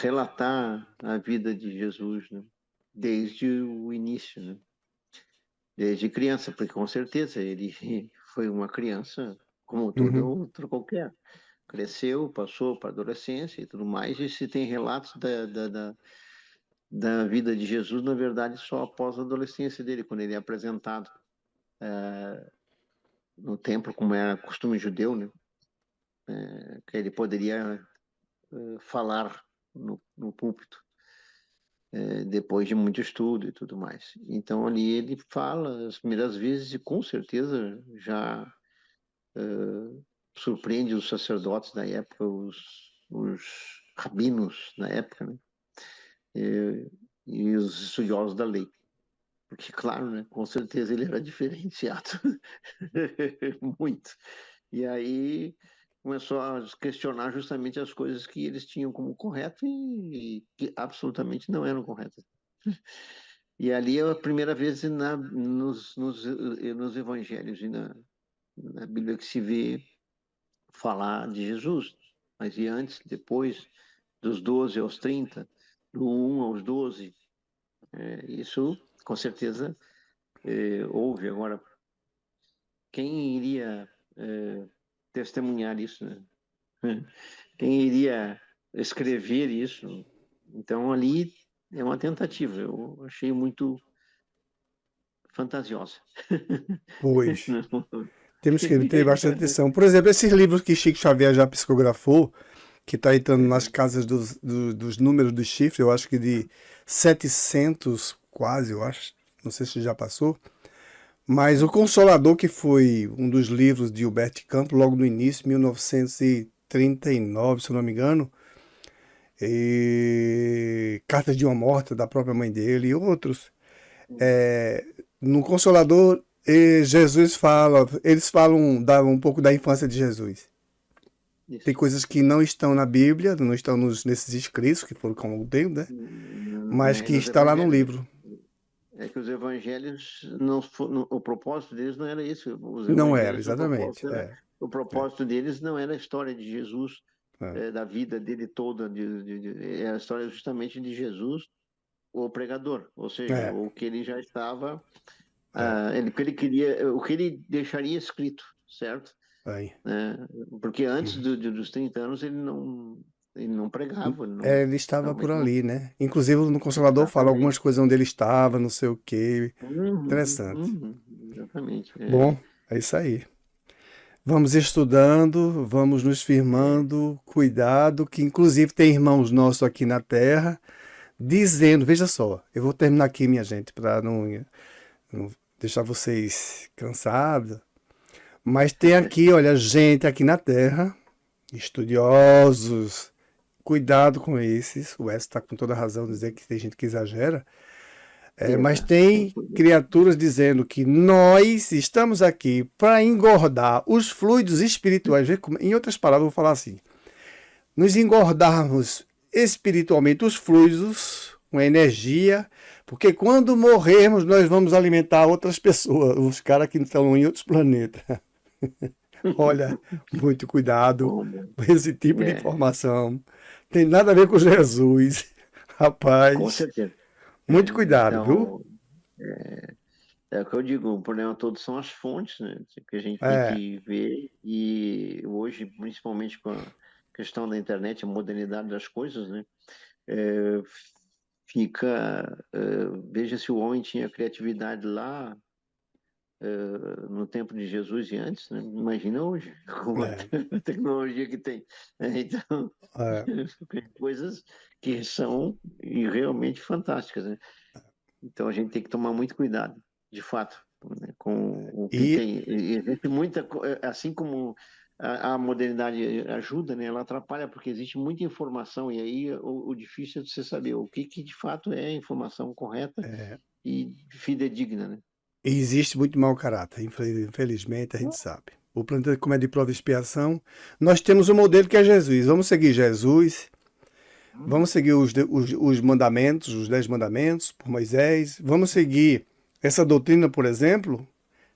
relatar a vida de Jesus, né? Desde o início, né? Desde criança, porque com certeza ele foi uma criança como todo outro qualquer. Cresceu, passou para a adolescência e tudo mais, e se tem relatos da vida de Jesus, na verdade, só após a adolescência dele, quando ele é apresentado no templo, como era costume judeu, né? Que ele poderia falar no púlpito, depois de muito estudo e tudo mais. Então, ali ele fala as primeiras vezes e, com certeza, já surpreende os sacerdotes da época, os rabinos da época, né? E os estudiosos da lei. Porque, claro, né, com certeza ele era diferenciado. Muito. E aí começou a questionar justamente as coisas que eles tinham como correto e que absolutamente não eram corretas. E ali é a primeira vez nos evangelhos e na Bíblia que se vê falar de Jesus. mas e antes, depois, dos 12 aos 30, do 1 aos 12, isso com certeza houve. Agora, quem iria testemunhar isso, né? Quem iria escrever isso? Então, ali é uma tentativa. Eu achei muito fantasiosa. Pois. Temos que ter bastante atenção. Por exemplo, esses livros que Chico Xavier já psicografou, que está entrando nas casas dos números dos chifres, eu acho que de 700 quase, eu acho. Não sei se já passou. Mas O Consolador, que foi um dos livros de Humberto Campos, logo no início, 1939, se eu não me engano, e Cartas de uma Morta, da própria mãe dele, e outros. No Consolador, Jesus fala, eles falam um pouco da infância de Jesus. Isso. Tem coisas que não estão na Bíblia, não estão nesses escritos, que foram como tem, né? Mas que está lá no livro. É que os evangelhos, o propósito deles não era esse. Os Não era, evangelhos, exatamente. o propósito deles não era a história de Jesus, É. da vida dele toda, é a história justamente de Jesus, o pregador, ou seja, o que ele já estava, o que ele queria, o que ele deixaria escrito, certo? Porque antes dos 30 anos ele não pregava. Ele estava por ali, né? Inclusive no Consolador fala algumas coisas onde ele estava, não sei o quê. Interessante. Exatamente. Bom, é isso aí. Vamos estudando, vamos nos firmando, cuidado, que inclusive tem irmãos nossos aqui na Terra, dizendo, veja só, eu vou terminar aqui, minha gente, para não deixar vocês cansados, mas tem aqui, olha, gente aqui na Terra, estudiosos, cuidado com esses, o Wes está com toda a razão de dizer que tem gente que exagera, mas tem criaturas dizendo que nós estamos aqui para engordar os fluidos espirituais. Em outras palavras, eu vou falar assim: nos engordarmos espiritualmente os fluidos, com energia, porque quando morrermos nós vamos alimentar outras pessoas, os caras que estão em outros planetas. Olha, muito cuidado com esse tipo de informação. Tem nada a ver com Jesus, rapaz. Com certeza. Muito cuidado, então, viu? É o que eu digo, o problema todo são as fontes, né? Que a gente tem que ver, e hoje, principalmente com a questão da internet, a modernidade das coisas, né? Veja se o homem tinha criatividade lá no tempo de Jesus e antes, né? Imagina hoje, com a tecnologia que tem. Então, coisas que são realmente fantásticas, né? Então a gente tem que tomar muito cuidado, de fato, né? Com o que tem. Existe muita, assim como a modernidade ajuda, né? Ela atrapalha porque existe muita informação, e aí o difícil é você saber o que de fato é a informação correta e fidedigna, né? E existe muito mau caráter, infelizmente, a gente sabe. O planeta, como é de prova e expiação, nós temos um modelo que é Jesus. Vamos seguir Jesus, vamos seguir os mandamentos, os 10 mandamentos, por Moisés. Vamos seguir essa doutrina, por exemplo,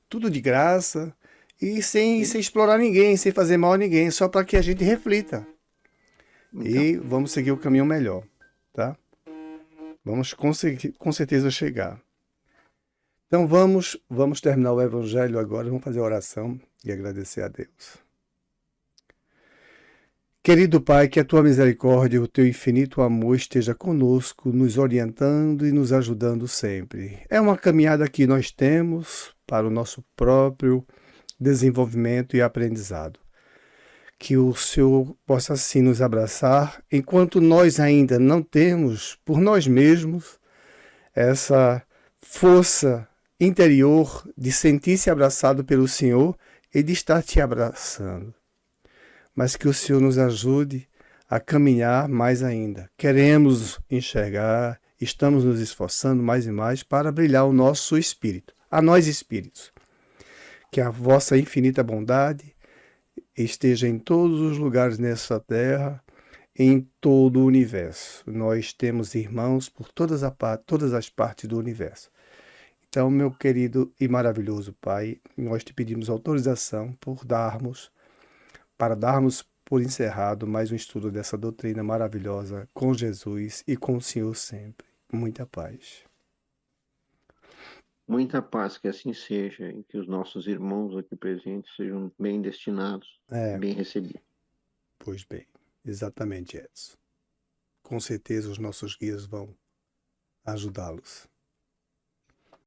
tudo de graça, e sem explorar ninguém, sem fazer mal a ninguém, só para que a gente reflita. E vamos seguir o caminho melhor, tá? Vamos com certeza chegar. Então vamos terminar o Evangelho agora, vamos fazer a oração e agradecer a Deus. Querido Pai, que a Tua misericórdia e o Teu infinito amor esteja conosco, nos orientando e nos ajudando sempre. É uma caminhada que nós temos para o nosso próprio desenvolvimento e aprendizado. Que o Senhor possa assim nos abraçar, enquanto nós ainda não temos por nós mesmos essa força interior de sentir-se abraçado pelo Senhor e de estar te abraçando. Mas que o Senhor nos ajude a caminhar mais ainda. Queremos enxergar, estamos nos esforçando mais e mais para brilhar o nosso espírito, a nós espíritos. Que a vossa infinita bondade esteja em todos os lugares nessa terra, em todo o universo. Nós temos irmãos por todas as partes do universo. Então, meu querido e maravilhoso Pai, nós te pedimos autorização para darmos por encerrado mais um estudo dessa doutrina maravilhosa com Jesus e com o Senhor sempre. Muita paz. Muita paz, que assim seja, e que os nossos irmãos aqui presentes sejam bem destinados, bem recebidos. Pois bem, exatamente, Edson. Com certeza os nossos guias vão ajudá-los.